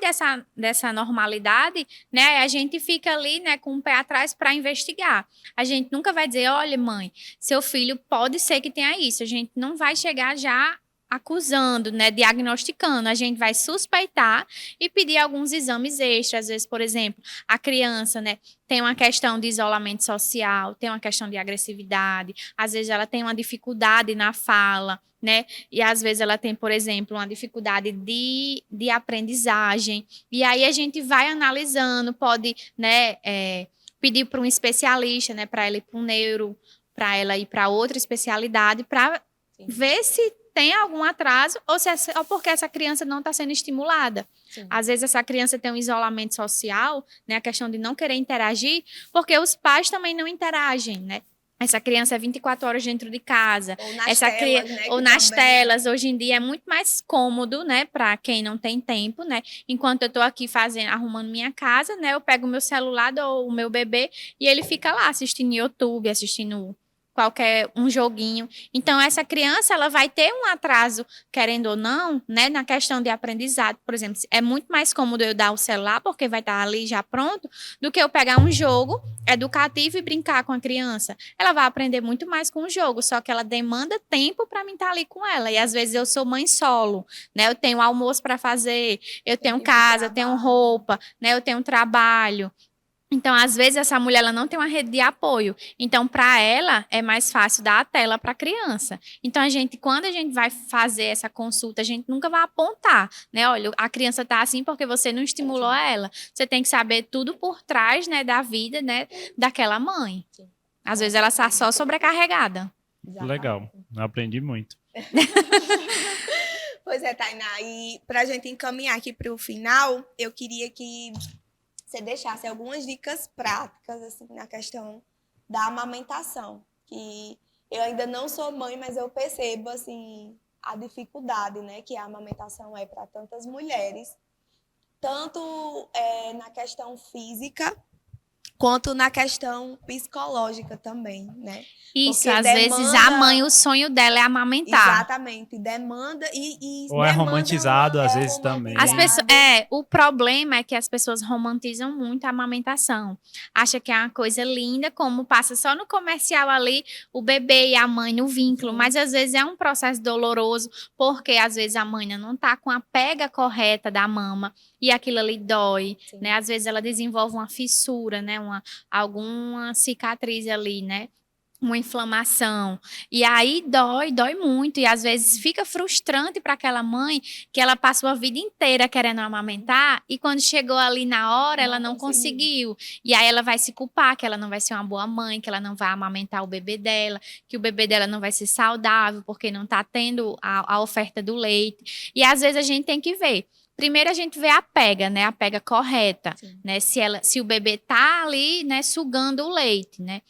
dessa normalidade, né, a gente fica ali, né, com o pé atrás para investigar. A gente nunca vai dizer, olha, mãe, seu filho pode ser que tenha isso. A gente não vai chegar já acusando, né, diagnosticando, a gente vai suspeitar e pedir alguns exames extras. Às vezes, por exemplo, a criança, né, tem uma questão de isolamento social, tem uma questão de agressividade, às vezes ela tem uma dificuldade na fala, né, e às vezes ela tem, por exemplo, uma dificuldade de aprendizagem, e aí a gente vai analisando, pode, né, pedir para um especialista, né, para ela ir para um neuro, para ela ir para outra especialidade, para ver se tem algum atraso ou se é só porque essa criança não está sendo estimulada. Sim. Às vezes essa criança tem um isolamento social, né, a questão de não querer interagir, porque os pais também não interagem, né? Essa criança é 24 horas dentro de casa. Ou nas telas, né? Ou nas telas. Hoje em dia é muito mais cômodo, né? Para quem não tem tempo, né? Enquanto eu tô aqui arrumando minha casa, né? Eu pego o meu celular, dou o meu bebê e ele fica lá assistindo YouTube, assistindo qualquer um joguinho. Então, essa criança, ela vai ter um atraso, querendo ou não, né, na questão de aprendizado. Por exemplo, é muito mais cômodo eu dar o celular, porque vai estar ali já pronto, do que eu pegar um jogo educativo e brincar com a criança. Ela vai aprender muito mais com o jogo, só que ela demanda tempo para mim estar ali com ela. E às vezes eu sou mãe solo, né? Eu tenho almoço para fazer, eu tenho casa, eu tenho roupa, né? Eu tenho trabalho. Então, às vezes, essa mulher ela não tem uma rede de apoio. Então, para ela, é mais fácil dar a tela para a criança. Então, quando a gente vai fazer essa consulta, a gente nunca vai apontar, né? Olha, a criança está assim porque você não estimulou ela. Você tem que saber tudo por trás, né, da vida, né, daquela mãe. Às vezes, ela está só sobrecarregada. Legal, eu aprendi muito. Pois é, Tainá. E para a gente encaminhar aqui para o final, eu queria que você deixasse algumas dicas práticas assim, na questão da amamentação. Que eu ainda não sou mãe, mas eu percebo assim, a dificuldade, né, que a amamentação é para tantas mulheres, tanto na questão física, quanto na questão psicológica também, né? Isso, Porque às vezes a mãe, o sonho dela é amamentar. Exatamente, demanda e Ou é romantizado, às vezes também. O problema é que as pessoas romantizam muito a amamentação. Acha que é uma coisa linda, como passa só no comercial ali, o bebê e a mãe no vínculo, mas às vezes é um processo doloroso, porque às vezes a mãe não tá com a pega correta da mama e aquilo ali dói, né? Às vezes ela desenvolve uma fissura, né? Alguma cicatriz ali, né? Uma inflamação. E aí dói muito. E às vezes fica frustrante para aquela mãe que ela passou a vida inteira querendo amamentar e quando chegou ali na hora, ela não conseguiu. E aí ela vai se culpar que ela não vai ser uma boa mãe, que ela não vai amamentar o bebê dela, que o bebê dela não vai ser saudável porque não está tendo a oferta do leite. E às vezes a gente tem que ver. Primeiro a gente vê a pega, né? A pega correta, né? Se o bebê tá ali, né, sugando o leite, né?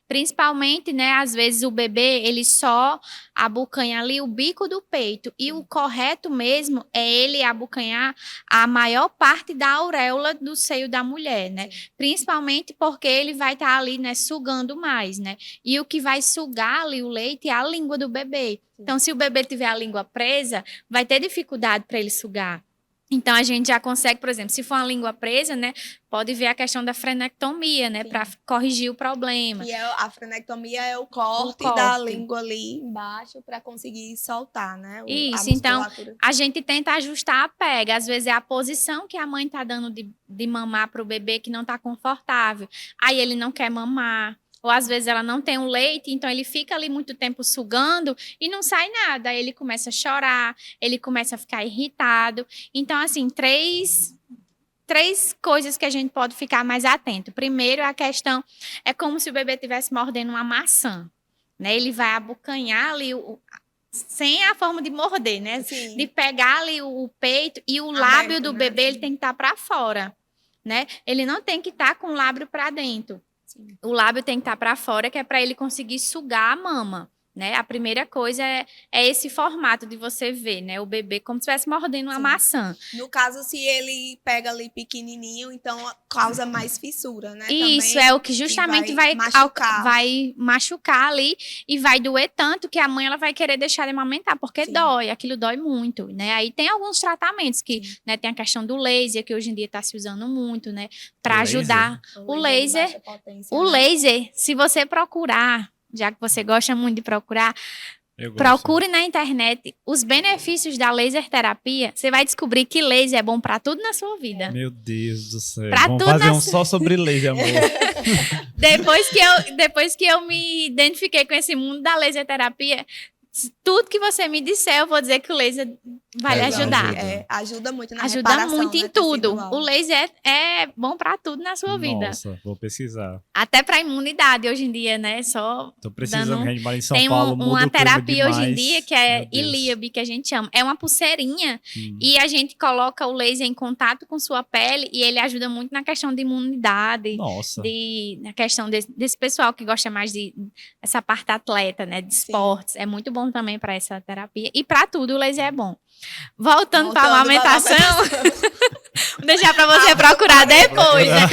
Principalmente, né, às vezes o bebê, ele só abocanha ali o bico do peito. E o correto mesmo é ele abocanhar a maior parte da auréola do seio da mulher, né? Principalmente porque ele vai estar ali, né, sugando mais, né? E o que vai sugar ali o leite é a língua do bebê. Então, se o bebê tiver a língua presa, vai ter dificuldade para ele sugar. Então, a gente já consegue, por exemplo, se for uma língua presa, né, pode ver a questão da frenectomia, né, para corrigir o problema. E a frenectomia é o corte da língua ali embaixo para conseguir soltar, né? Isso, então, a gente tenta ajustar a pega. Às vezes é a posição que a mãe está dando de mamar para o bebê que não está confortável. Aí ele não quer mamar. Ou às vezes ela não tem o leite, então ele fica ali muito tempo sugando e não sai nada. Aí ele começa a chorar, ele começa a ficar irritado. Então, assim, três coisas que a gente pode ficar mais atento. Primeiro, a questão é como se o bebê estivesse mordendo uma maçã, né? Ele vai abocanhar ali sem a forma de morder, né? Sim. De pegar ali o peito e o lábio do bebê, ele tem que estar para fora, né? Ele não tem que estar com o lábio para dentro. O lábio tem que estar para fora, que é para ele conseguir sugar a mama, né? A primeira coisa é esse formato de você ver, né? O bebê como se estivesse mordendo uma maçã. No caso, se ele pega ali pequenininho, então causa mais fissura, né? Isso, também, é o que justamente vai machucar ali e vai doer tanto que a mãe ela vai querer deixar de amamentar, porque dói, aquilo dói muito, né? Aí tem alguns tratamentos que, né, tem a questão do laser, que hoje em dia está se usando muito, né? Para ajudar. O laser, se você procurar, já que você gosta muito de procurar, procure na internet os benefícios da laser terapia. Você vai descobrir que laser é bom para tudo na sua vida. Meu Deus do céu. Vamos fazer só sobre laser, amor. Depois que eu me identifiquei com esse mundo da laser terapia, tudo que você me disser, eu vou dizer que o laser vai lhe ajudar. Ajuda muito na Ajuda reparação, muito em né, tudo. tecidual. O laser é bom para tudo na sua vida. Nossa, vou pesquisar. Até para imunidade hoje em dia, né? Só Tô precisando, dando... que a gente mora em São Tem Paulo, muda uma o clima terapia hoje em demais. dia que é Meu Deus. Ilíabe, que a gente chama. É uma pulseirinha e a gente coloca o laser em contato com sua pele e ele ajuda muito na questão de imunidade, Nossa. na questão desse pessoal que gosta mais de essa parte atleta, né? De esportes. É muito bom também para essa terapia. E para tudo o laser é bom. Voltando para a amamentação, vou deixar para você procurar depois, né?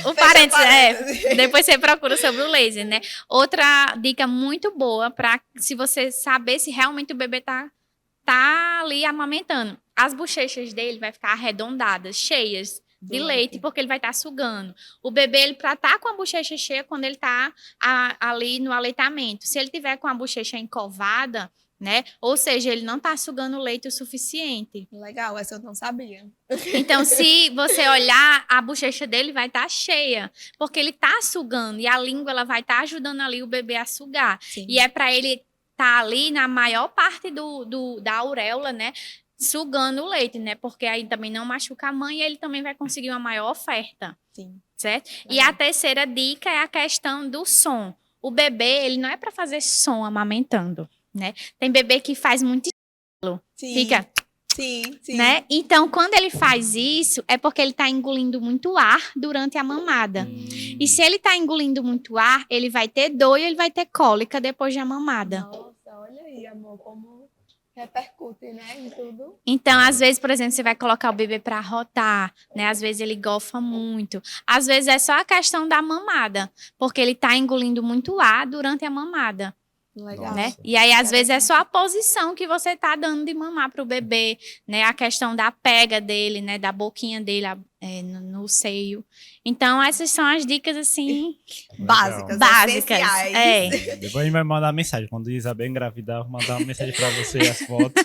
O parênteses, depois você procura sobre o laser, né? Outra dica muito boa para se você saber se realmente o bebê tá ali amamentando. As bochechas dele vai ficar arredondadas, cheias de leite, porque ele vai estar sugando. O bebê, ele para estar com a bochecha cheia quando ele tá ali no aleitamento. Se ele tiver com a bochecha encovada, né? Ou seja, ele não tá sugando leite o suficiente. Legal, essa eu não sabia. Então, se você olhar, a bochecha dele vai estar cheia, porque ele tá sugando e a língua ela vai estar ajudando ali o bebê a sugar. Sim. E é para ele estar ali na maior parte da auréola, né? Sugando o leite, né? Porque aí também não machuca a mãe e ele também vai conseguir uma maior oferta. Sim. Certo? E a terceira dica é a questão do som. O bebê, ele não é para fazer som amamentando, né? Tem bebê que faz muito Sim. fica, sim. né? Então, quando ele faz isso, é porque ele está engolindo muito ar durante a mamada. E se ele está engolindo muito ar, ele vai ter dor e ele vai ter cólica depois da mamada. Nossa, olha aí, amor, como repercute, né, em tudo. Então, às vezes, por exemplo, você vai colocar o bebê para rotar, né? Às vezes ele golfa muito. Às vezes é só a questão da mamada, porque ele está engolindo muito ar durante a mamada. Legal. Né? E aí, às vezes, é só a posição que você tá dando de mamar pro bebê, né? A questão da pega dele, né? Da boquinha dele no seio. Então, essas são as dicas, assim... Básicas. Essenciais. Depois a gente vai mandar mensagem. Quando a Isabel engravidar, eu vou mandar uma mensagem pra você e as fotos.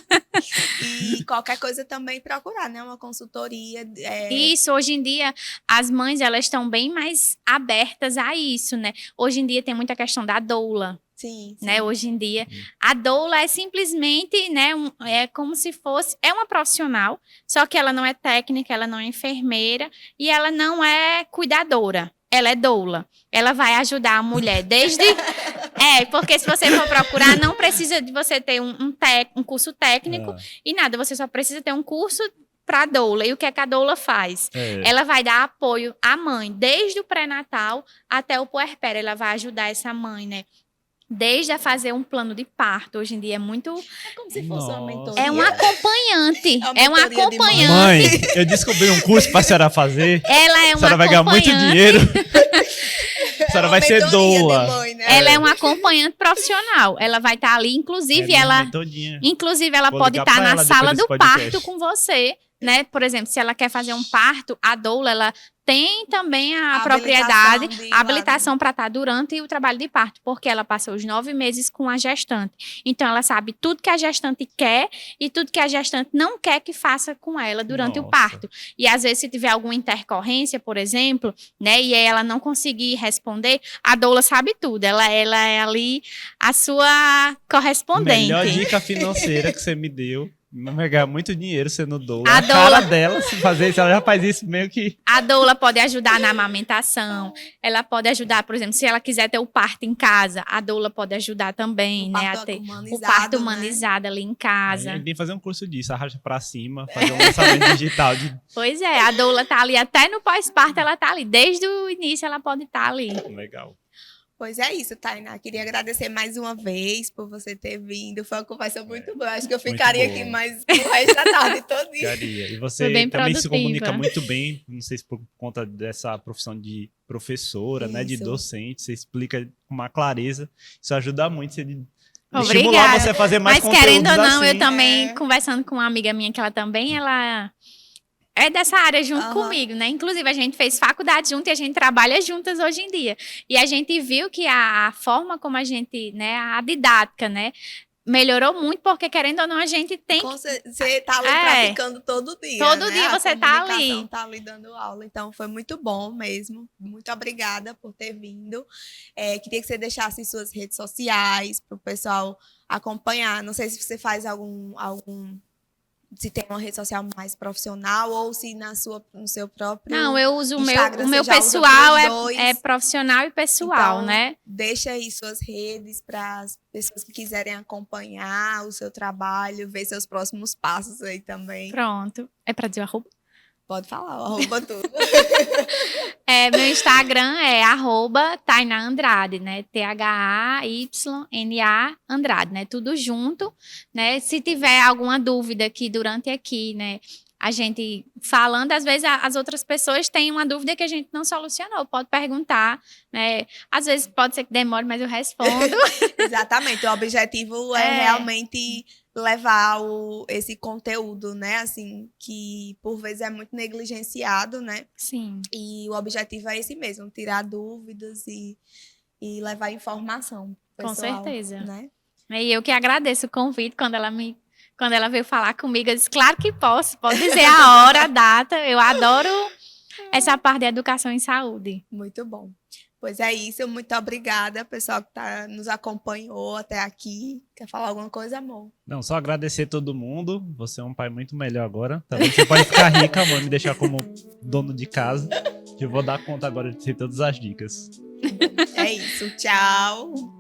E qualquer coisa também procurar, né? Uma consultoria. Isso, hoje em dia, as mães, elas estão bem mais abertas a isso, né? Hoje em dia tem muita questão da doula. Sim. Né, hoje em dia, a doula é simplesmente, né, é como se fosse, é uma profissional, só que ela não é técnica, ela não é enfermeira e ela não é cuidadora, ela é doula. Ela vai ajudar a mulher desde... porque se você for procurar, não precisa de você ter um curso técnico e nada, você só precisa ter um curso para doula. E o que é que a doula faz? Ela vai dar apoio à mãe, desde o pré-natal até o puerpério, ela vai ajudar essa mãe, né? Desde a fazer um plano de parto. Hoje em dia é muito... É como se fosse uma mentoria. É um acompanhante. É uma acompanhante. Mãe, eu descobri um curso pra senhora fazer. Ela é uma A senhora vai ganhar muito dinheiro. A senhora vai ser doula. Mãe, né? Ela é uma acompanhante profissional. Ela vai estar ali, inclusive ela Vou pode ligar estar pra na ela sala depois do desse podcast. parto com você, né? Por exemplo, se ela quer fazer um parto, a doula, ela tem também a propriedade, a habilitação para estar durante o trabalho de parto, porque ela passou os 9 meses com a gestante. Então, ela sabe tudo que a gestante quer e tudo que a gestante não quer que faça com ela durante o parto. E, às vezes, se tiver alguma intercorrência, por exemplo, né, e ela não conseguir responder, a doula sabe tudo. Ela é ali a sua correspondente. Melhor dica financeira que você me deu. Não vai ganhar muito dinheiro sendo doula. A cara dela, se fazer isso, ela já faz isso meio que... A doula pode ajudar na amamentação. Ela pode ajudar, por exemplo, se ela quiser ter o parto em casa, a doula pode ajudar também, né? A ter o parto humanizado, né? Ali em casa. A gente tem que fazer um curso disso, arrasta pra cima, fazer um lançamento digital. Pois é, a doula tá ali até no pós-parto, ela tá ali. Desde o início ela pode estar ali. Legal. Pois é isso, Tainá. Queria agradecer mais uma vez por você ter vindo. Foi uma conversa muito boa. Acho que eu ficaria aqui mais o resto da tarde todinha. E você também se comunica muito bem, não sei se por conta dessa profissão de professora, né, de docente, você explica com uma clareza. Isso ajuda muito, você estimular você a fazer mais conteúdos. Mas querendo ou não, assim. Eu também, conversando com uma amiga minha, que ela também, ela... é dessa área junto comigo, né? Inclusive, a gente fez faculdade junto e a gente trabalha juntas hoje em dia. E a gente viu que a forma como a gente, né? A didática, né? Melhorou muito, porque querendo ou não, a gente tem Você tá ali praticando todo dia, todo né? dia você tá ali. Tá ali dando aula. Então, foi muito bom mesmo. Muito obrigada por ter vindo. Queria que você deixasse suas redes sociais para o pessoal acompanhar. Não sei se você faz algum se tem uma rede social mais profissional ou se no seu próprio Não, eu uso Instagram, o meu você já usa pessoal pros dois. é profissional e pessoal, Então, né? Deixa aí suas redes para as pessoas que quiserem acompanhar o seu trabalho, ver seus próximos passos aí também. Pronto. É pra dizer o arroba? Pode falar, arroba tudo. Meu Instagram é @TainaAndrade, né? THAYNA Andrade, né? Tudo junto, né? Se tiver alguma dúvida aqui durante aqui, né? A gente falando, às vezes as outras pessoas têm uma dúvida que a gente não solucionou. Pode perguntar, né? Às vezes pode ser que demore, mas eu respondo. Exatamente. O objetivo é realmente levar esse conteúdo, né? Assim, que por vezes é muito negligenciado, né? Sim. E o objetivo é esse mesmo, tirar dúvidas e levar informação. Com Pessoal, certeza. Né? E eu que agradeço o convite quando ela veio falar comigo, eu disse, claro que posso, pode dizer a hora, a data. Eu adoro essa parte de educação em saúde. Muito bom. Pois é isso, muito obrigada, pessoal que nos acompanhou até aqui. Quer falar alguma coisa, amor? Não, só agradecer todo mundo. Você é um pai muito melhor agora. Tá vendo? Você pode ficar rica, amor, me deixar como dono de casa. Que eu vou dar conta agora de ter todas as dicas. É isso, tchau.